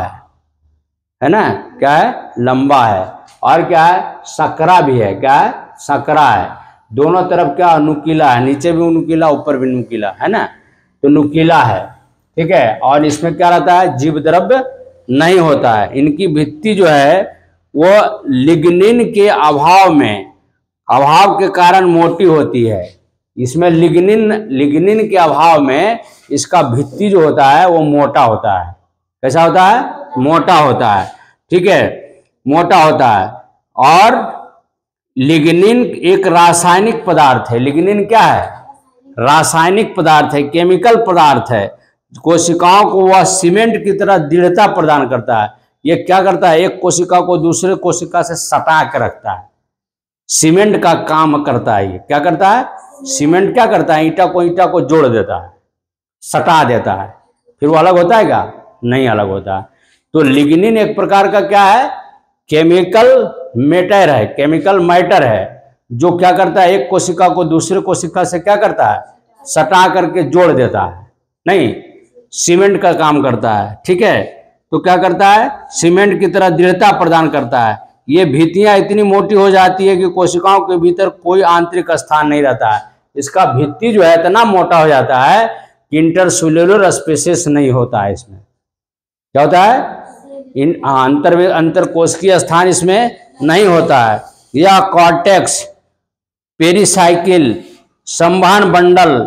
है ना, क्या है, लंबा है। और क्या है, सकरा भी है, क्या है, सकरा है। दोनों तरफ क्या, नुकीला है, नीचे भी नुकीला, ऊपर भी नुकीला है ना, तो नुकीला है, ठीक है। और इसमें क्या रहता है, जीव द्रव्य नहीं होता है। इनकी भित्ति जो है वो लिग्निन के अभाव के कारण मोटी होती है। इसमें लिग्निन के अभाव में इसका भित्ति जो होता है वो मोटा होता है। कैसा होता है, मोटा होता है, ठीक है, मोटा होता है। और लिग्निन एक रासायनिक पदार्थ है। लिग्निन क्या है, रासायनिक पदार्थ है, केमिकल पदार्थ है। कोशिकाओं को वह सीमेंट की तरह दृढ़ता प्रदान करता है। यह क्या करता है, एक कोशिका को दूसरे कोशिका से सटा कर रखता है, सीमेंट का काम करता है। ये क्या करता है, सीमेंट क्या करता है, ईंटा को जोड़ देता है, सटा देता है, फिर वो अलग होता है क्या, नहीं अलग होता है। तो लिग्निन एक प्रकार का क्या है, केमिकल मैटर है, जो क्या करता है, एक कोशिका को दूसरे कोशिका से क्या करता है, सटा करके जोड़ देता है, नहीं सीमेंट का काम करता है, ठीक है। तो क्या करता है, सीमेंट की तरह दृढ़ता प्रदान करता है। ये भित्तियां इतनी मोटी हो जाती है कि कोशिकाओं के भीतर कोई आंतरिक स्थान नहीं रहता है। इसका भित्ति जो है इतना मोटा हो जाता है कि इंटरसेल्युलर स्पेसेस नहीं होता है। इसमें क्या होता है, अंतर कोशिकीय स्थान इसमें नहीं होता है। यह कॉर्टेक्स, पेरिसाइकिल, संवहन बंडल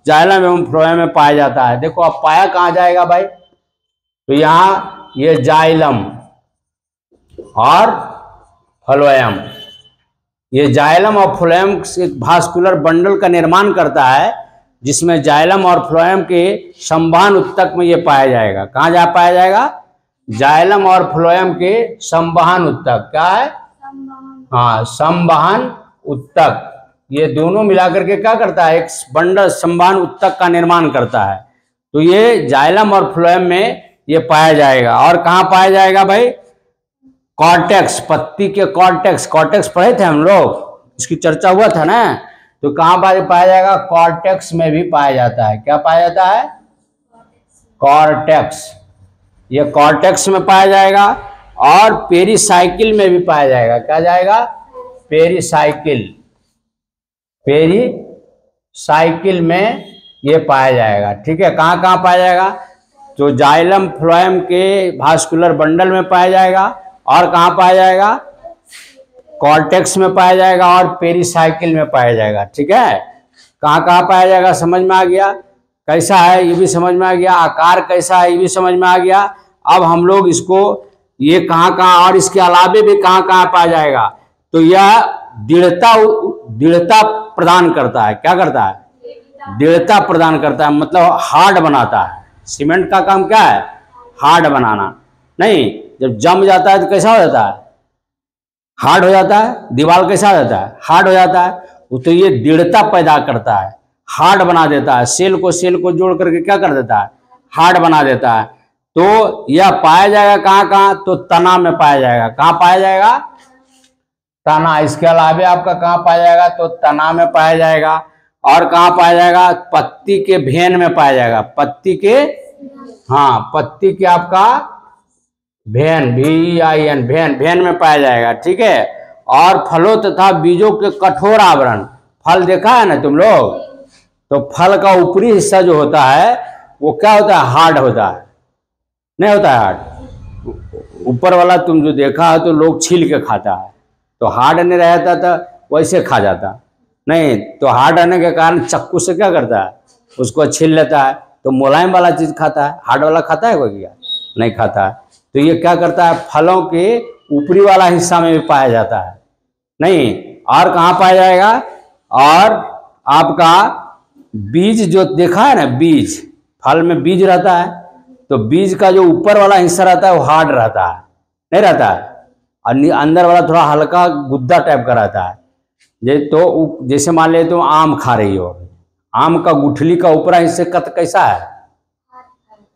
जाइलम एवं फ्लोएम में पाया जाता है। देखो अब पाया कहाँ जाएगा भाई, तो यहाँ ये जाइलम और फ्लोएम, ये जाइलम और फ्लोएम एक भास्कुलर बंडल का निर्माण करता है, जिसमें जाइलम और फ्लोएम के संवहन उत्तक में ये पाया जाएगा। कहाँ जा पाया जाएगा, जाइलम और फ्लोएम के संवहन उत्तक, क्या है, हाँ संवहन उत्तक, ये दोनों मिलाकर के क्या करता है, एक बंडल संवहन उत्तक का निर्माण करता है। तो ये जाइलम और फ्लोएम में ये पाया जाएगा। और कहाँ पाया जाएगा भाई, कॉर्टेक्स, पत्ती के कॉर्टेक्स, कॉर्टेक्स पढ़े थे हम लोग, इसकी चर्चा हुआ था ना। तो कहाँ पाया जाएगा, कॉर्टेक्स में भी पाया जाता है। क्या पाया जाता है, कॉर्टेक्स, ये कॉर्टेक्स में पाया जाएगा। और पेरीसाइकिल में भी पाया जाएगा। क्या जाएगा, पेरीसाइकिल, पेरीसाइकिल में ये पाया जाएगा। ठीक है, कहाँ कहाँ पाया जाएगा, तो जाइलम फ्लोएम के भास्कुलर बंडल में पाया जाएगा, और कहाँ पाया जाएगा, कॉर्टेक्स में पाया जाएगा, और पेरीसाइकिल में पाया जाएगा। ठीक है, कहाँ कहाँ पाया जाएगा, समझ में आ गया, कैसा है ये भी समझ में आ गया, आकार कैसा है ये भी समझ में आ गया। अब हम लोग इसको ये कहाँ कहाँ और इसके अलावे भी कहाँ कहाँ पाया जाएगा, तो यह दृढ़ता प्रदान करता है। क्या करता है, दृढ़ता प्रदान करता है, मतलब हार्ड बनाता है। सीमेंट का काम क्या है, हार्ड बनाना। नहीं, जब जम जाता है तो कैसा हो जाता है, हार्ड हो जाता है। दीवार कैसा हो जाता है, हार्ड हो जाता है। तो ये दृढ़ता पैदा करता है, हार्ड बना देता है, सेल को जोड़ करके क्या कर देता है, हार्ड बना देता है। तो यह पाया जाएगा कहाँ कहाँ, तो तना में पाया जाएगा। कहाँ पाया जाएगा, तना। इसके अलावा आपका कहाँ पाया जाएगा, तो तना में पाया जाएगा। और कहाँ पाया जाएगा, पत्ती के भेन में पाया जाएगा। पत्ती के, हाँ पत्ती के आपका भेन, VEIN, भेन में पाया जाएगा। ठीक है, और फलों तथा बीजों के कठोर आवरण, फल देखा है ना तुम लोग, तो फल का ऊपरी हिस्सा जो होता है वो क्या होता है, हार्ड होता है, नहीं होता है हार्ड। ऊपर वाला तुम जो देखा है तो लोग छील के खाता है, तो हार्ड नहीं रहता तो वैसे खा जाता, नहीं तो हार्ड रहने के कारण चक्कू से क्या करता है, उसको छील लेता है। तो मुलायम वाला चीज खाता है, हार्ड वाला खाता है कोई क्या, नहीं खाता है। तो ये क्या करता है, फलों के ऊपरी वाला हिस्सा में भी पाया जाता है। नहीं, और कहाँ पाया जाएगा, और आपका बीज जो देखा है ना, बीज, फल में बीज रहता है, तो बीज का जो ऊपर वाला हिस्सा रहता है वो हार्ड रहता है, नहीं रहता है, और अंदर वाला थोड़ा हल्का गुद्दा टाइप का रहता है। जैसे मान ले तुम आम खा रही हो, आम का गुठली का ऊपरा हिस्से का कैसा है,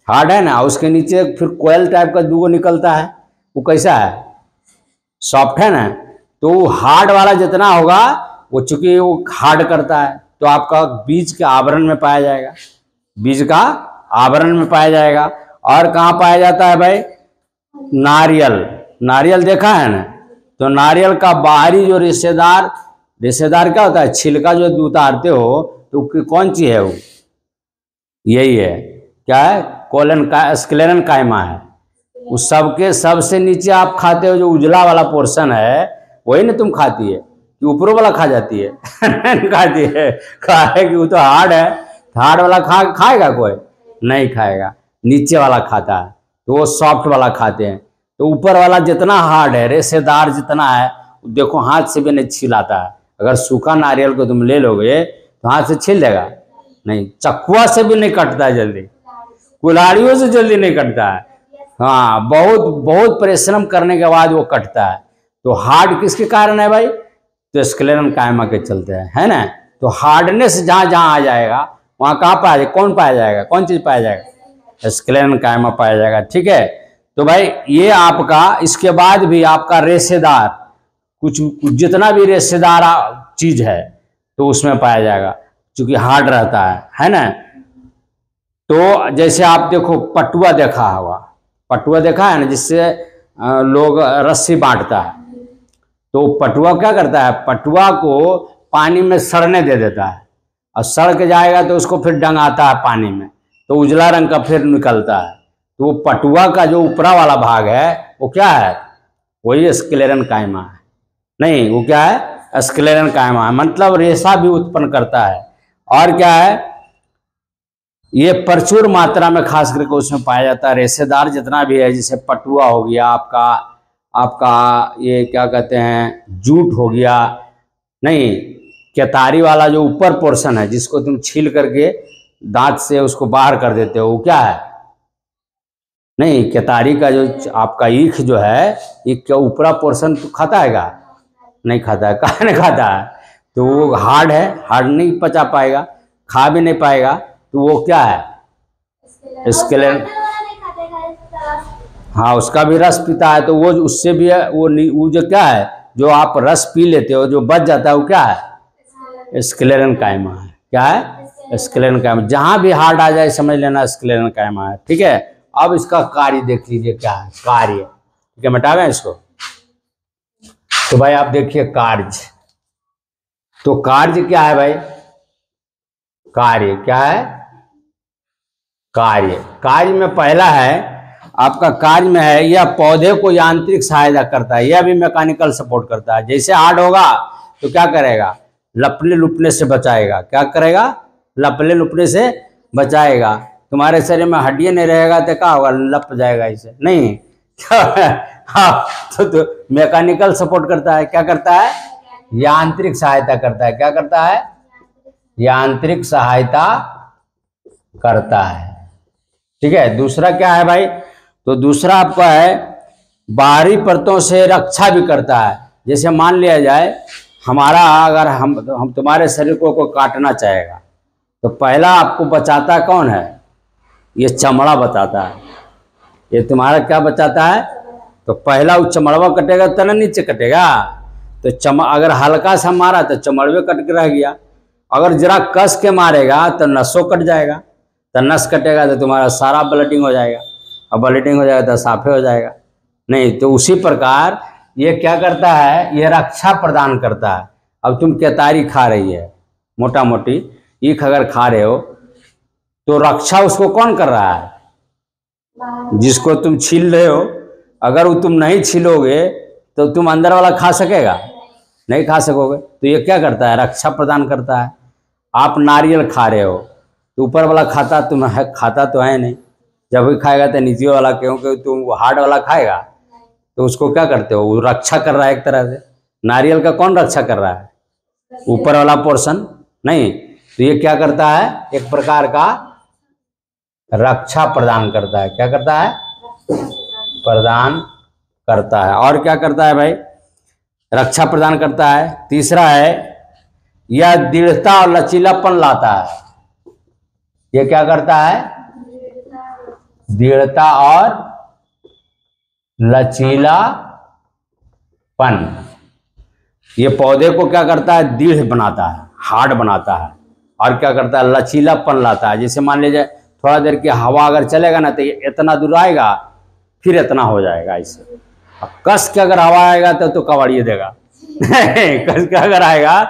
हार्ड है ना, उसके नीचे फिर कोयल टाइप का दूगो निकलता है, वो कैसा है, सॉफ्ट है ना। तो हार्ड वाला जितना होगा वो चूंकि वो हार्ड करता है, तो आपका बीज के आवरण में पाया जाएगा, बीज का आवरण में पाया जाएगा। और कहाँ पाया जाता है भाई, नारियल, नारियल देखा है ना, तो नारियल का बाहरी जो रेशेदार क्या होता है, छिलका जो उतारते हो, तो कौन सी है वो, यही है, क्या है, कोलन का स्क्लेरन कायमा है। उस सबके सबसे नीचे आप खाते हो जो उजला वाला पोर्शन है, वही ना तुम खाती है, कि ऊपरों वाला खा जाती है नहीं खाती है, खाएगी, वो तो हार्ड है, हार्ड वाला खाएगा कोई, नहीं खाएगा, नीचे वाला खाता है, तो वो सॉफ्ट वाला खाते हैं। तो ऊपर वाला जितना हार्ड है, रेशेदार जितना है, देखो हाथ से भी नहीं छिलाता है। अगर सूखा नारियल को तुम ले लोगे तो हाथ से छिल देगा, नहीं, चक्कुआ से भी नहीं कटता है जल्दी, कुल्हाड़ियों से जल्दी नहीं कटता है, हाँ बहुत बहुत परिश्रम करने के बाद वो कटता है। तो हार्ड किसके कारण है भाई, तो स्क्लेरन कायमा के चलते हैं, है ना। तो हार्डनेस जहाँ जहाँ आ जाएगा वहाँ कहाँ पाया जाएगा, कौन पाया जाएगा, कौन चीज पाया जाएगा, स्क्लेरन कायमा पाया जाएगा। ठीक है, तो भाई ये आपका, इसके बाद भी आपका रेशेदार, कुछ जितना भी रेशेदार चीज है तो उसमें पाया जाएगा, क्योंकि हार्ड रहता है ना। तो जैसे आप देखो पटुआ देखा होगा, पटुआ देखा है ना, जिससे लोग रस्सी बांटता है, तो पटुआ क्या करता है, पटुआ को पानी में सड़ने दे देता है, और सड़ के जाएगा तो उसको फिर डंगाता है पानी में, तो उजला रंग का फिर निकलता है। तो वो पटुआ का जो ऊपरा वाला भाग है वो क्या है, वही स्क्लेरन कायमा है, नहीं वो क्या है, स्क्लेरन कायमा है, मतलब रेशा भी उत्पन्न करता है। और क्या है, ये प्रचुर मात्रा में खास करके उसमें पाया जाता है। रेशेदार जितना भी है, जैसे पटुआ हो गया आपका, आपका ये क्या कहते हैं, जूट हो गया, नहीं केतारी वाला जो ऊपर पोर्शन है जिसको तुम छील करके दांत से उसको बाहर कर देते हो, वो क्या है, नहीं केतारी का जो आपका ईख जो है, ईख का ऊपरा पोर्शन तो खाता है का, नहीं खाता है, कहाँ नहीं खाता है, तो वो हार्ड है, हार्ड नहीं पचा पाएगा, खा भी नहीं पाएगा, तो वो क्या है, स्केलेटन। हाँ उसका भी रस पीता है, तो वो उससे भी है, वो जो क्या है, जो आप रस पी लेते हो जो बच जाता है वो क्या है, स्क्लेरेन्काइमा है। क्या है, स्क्लेरेन्काइमा। जहां भी हार्ड आ जाए समझ लेना स्क्लेरेन्काइमा है, ठीक है। अब इसका कार्य देख लीजिए क्या है, कार्य, ठीक है, मिटावें इसको। तो भाई आप देखिए कार्य, तो कार्य क्या है भाई, कार्य क्या है, कार्य, कार्य में पहला है आपका, कार्य में है यह पौधे को यांत्रिक सहायता करता है, यह भी मैकेनिकल सपोर्ट करता है। जैसे हार्ड होगा तो क्या करेगा, लपने लुपने से बचाएगा, क्या करेगा, लपने लुपने से बचाएगा। तुम्हारे शरीर में हड्डियां नहीं रहेगा तो क्या होगा, लप जाएगा इसे, नहीं हाँ, तो मैकेनिकल सपोर्ट करता है, क्या करता है, यांत्रिक सहायता करता है, क्या करता है, यांत्रिक सहायता करता है, ठीक है। दूसरा क्या है भाई, तो दूसरा आपका है बाहरी परतों से रक्षा भी करता है। जैसे मान लिया जाए हमारा, अगर हम तुम्हारे शरीर को कोई काटना चाहेगा तो पहला आपको बचाता कौन है, ये चमड़ा बताता है, ये तुम्हारा क्या बचाता है, तो पहला वो चमड़वा कटेगा तो ना नीचे कटेगा, तो अगर हल्का सा मारा तो चमड़वे कट के रह गया, अगर जरा कस के मारेगा तो नसों कट जाएगा, तो नस कटेगा तो तुम्हारा सारा ब्लडिंग हो जाएगा, अब ब्लडिंग हो जाएगा तो साफे हो जाएगा, नहीं। तो उसी प्रकार ये क्या करता है, ये रक्षा प्रदान करता है। अब तुम केतारी खा रही है, मोटा मोटी ईख अगर खा रहे हो तो रक्षा उसको कौन कर रहा है, जिसको तुम छील रहे हो। अगर वो तुम नहीं छीलोगे तो तुम अंदर वाला खा सकेगा, नहीं खा सकोगे, तो ये क्या करता है, रक्षा प्रदान करता है। आप नारियल खा रहे हो तो ऊपर वाला खाता तो है नहीं, जब भी खाएगा तो नीचे वाला, क्योंकि तुम हार्ड वाला खाएगा तो उसको क्या करते हो, वो रक्षा कर रहा है एक तरह से। नारियल का कौन रक्षा कर रहा है, ऊपर वाला पोर्शन, नहीं। तो ये क्या करता है, एक प्रकार का रक्षा प्रदान करता है, क्या करता है, प्रदान करता है। और क्या करता है भाई, रक्षा प्रदान करता है। तीसरा है यह दृढ़ता और लचीलापन लाता है, ये क्या करता है, दृढ़ता और लचीलापन, ये पौधे को क्या करता है, दृढ़ बनाता है, हार्ड बनाता है। और क्या करता है, लचीलापन लाता है। जैसे मान लीजिए थोड़ा देर की हवा अगर चलेगा ना तो ये इतना दूर आएगा, फिर इतना हो जाएगा इससे। अब कस के अगर हवा आएगा तो कबाड़िए देगा कस के अगर आएगा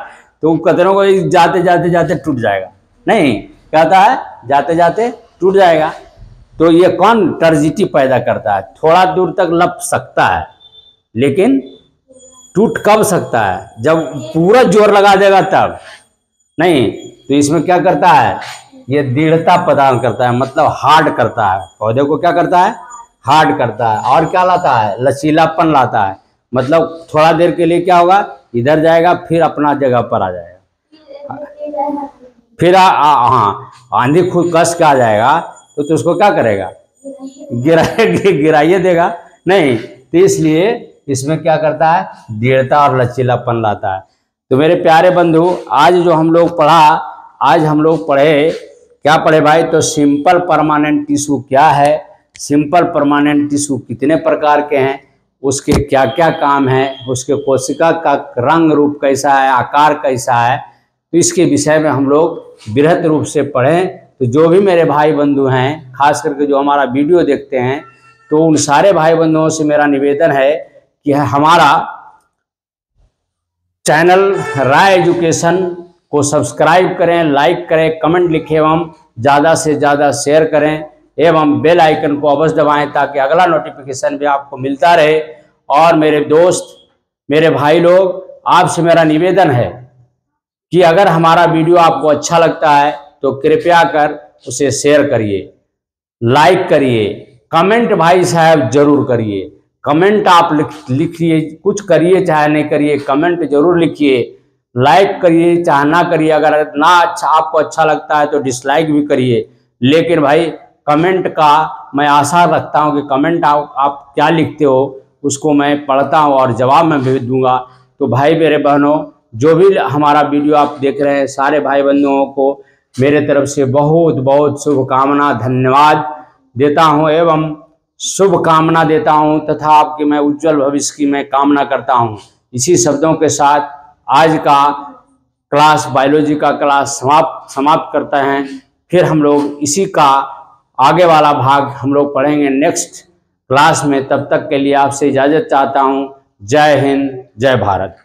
तो कतरों को जाते जाते जाते टूट जाएगा, नहीं कहता है जाते जाते टूट जाएगा। तो ये कौन टर्जिटी पैदा करता है, थोड़ा दूर तक लप सकता है लेकिन टूट कब सकता है, जब पूरा जोर लगा देगा तब, नहीं। तो इसमें क्या करता है, ये दृढ़ता प्रदान करता है, मतलब हार्ड करता है, पौधे को क्या करता है, हार्ड करता है। और क्या लाता है, लचीलापन लाता है, मतलब थोड़ा देर के लिए क्या होगा, इधर जाएगा फिर अपना जगह पर आ जाएगा, फिर हाँ आंधी खुद कस के आ जाएगा तो उसको क्या करेगा, गिराइए देगा, नहीं। तो इसलिए इसमें क्या करता है, दृढ़ता और लचीलापन लाता है। तो मेरे प्यारे बंधु, आज जो हम लोग पढ़ा, आज हम लोग पढ़े, क्या पढ़े भाई, तो सिंपल परमानेंट टिश्यू क्या है, सिंपल परमानेंट टिश्यू कितने प्रकार के हैं, उसके क्या क्या काम है, उसके कोशिका का रंग रूप कैसा है, आकार कैसा है, तो इसके विषय में हम लोग बृहद रूप से पढ़ें। तो जो भी मेरे भाई बंधु हैं, खास करके जो हमारा वीडियो देखते हैं, तो उन सारे भाई बंधुओं से मेरा निवेदन है कि हमारा चैनल राय एजुकेशन को सब्सक्राइब करें, लाइक करें, कमेंट लिखें एवं ज़्यादा से ज़्यादा शेयर करें एवं बेल आइकन को अवश्य दबाएं ताकि अगला नोटिफिकेशन भी आपको मिलता रहे। और मेरे दोस्त, मेरे भाई लोग, आपसे मेरा निवेदन है कि अगर हमारा वीडियो आपको अच्छा लगता है तो कृपया कर उसे शेयर करिए, लाइक करिए, कमेंट भाई साहब जरूर करिए। कमेंट आप लिखिए, कुछ करिए चाहे नहीं करिए, कमेंट जरूर लिखिए। लाइक करिए चाहे ना करिए, अगर ना अच्छा आपको अच्छा लगता है तो डिसलाइक भी करिए, लेकिन भाई कमेंट का मैं आशा रखता हूं कि कमेंट आप क्या लिखते हो उसको मैं पढ़ता हूं और जवाब मैं भेज दूंगा। तो भाई मेरे बहनों, जो भी हमारा वीडियो आप देख रहे हैं, सारे भाई बंधुओं को मेरे तरफ से बहुत बहुत शुभकामना, धन्यवाद देता हूं एवं शुभकामना देता हूं तथा आपके मैं उज्जवल भविष्य की मैं कामना करता हूं। इसी शब्दों के साथ आज का क्लास, बायोलॉजी का क्लास समाप्त करते हैं। फिर हम लोग इसी का आगे वाला भाग हम लोग पढ़ेंगे नेक्स्ट क्लास में। तब तक के लिए आपसे इजाज़त चाहता हूं। जय हिंद, जय भारत।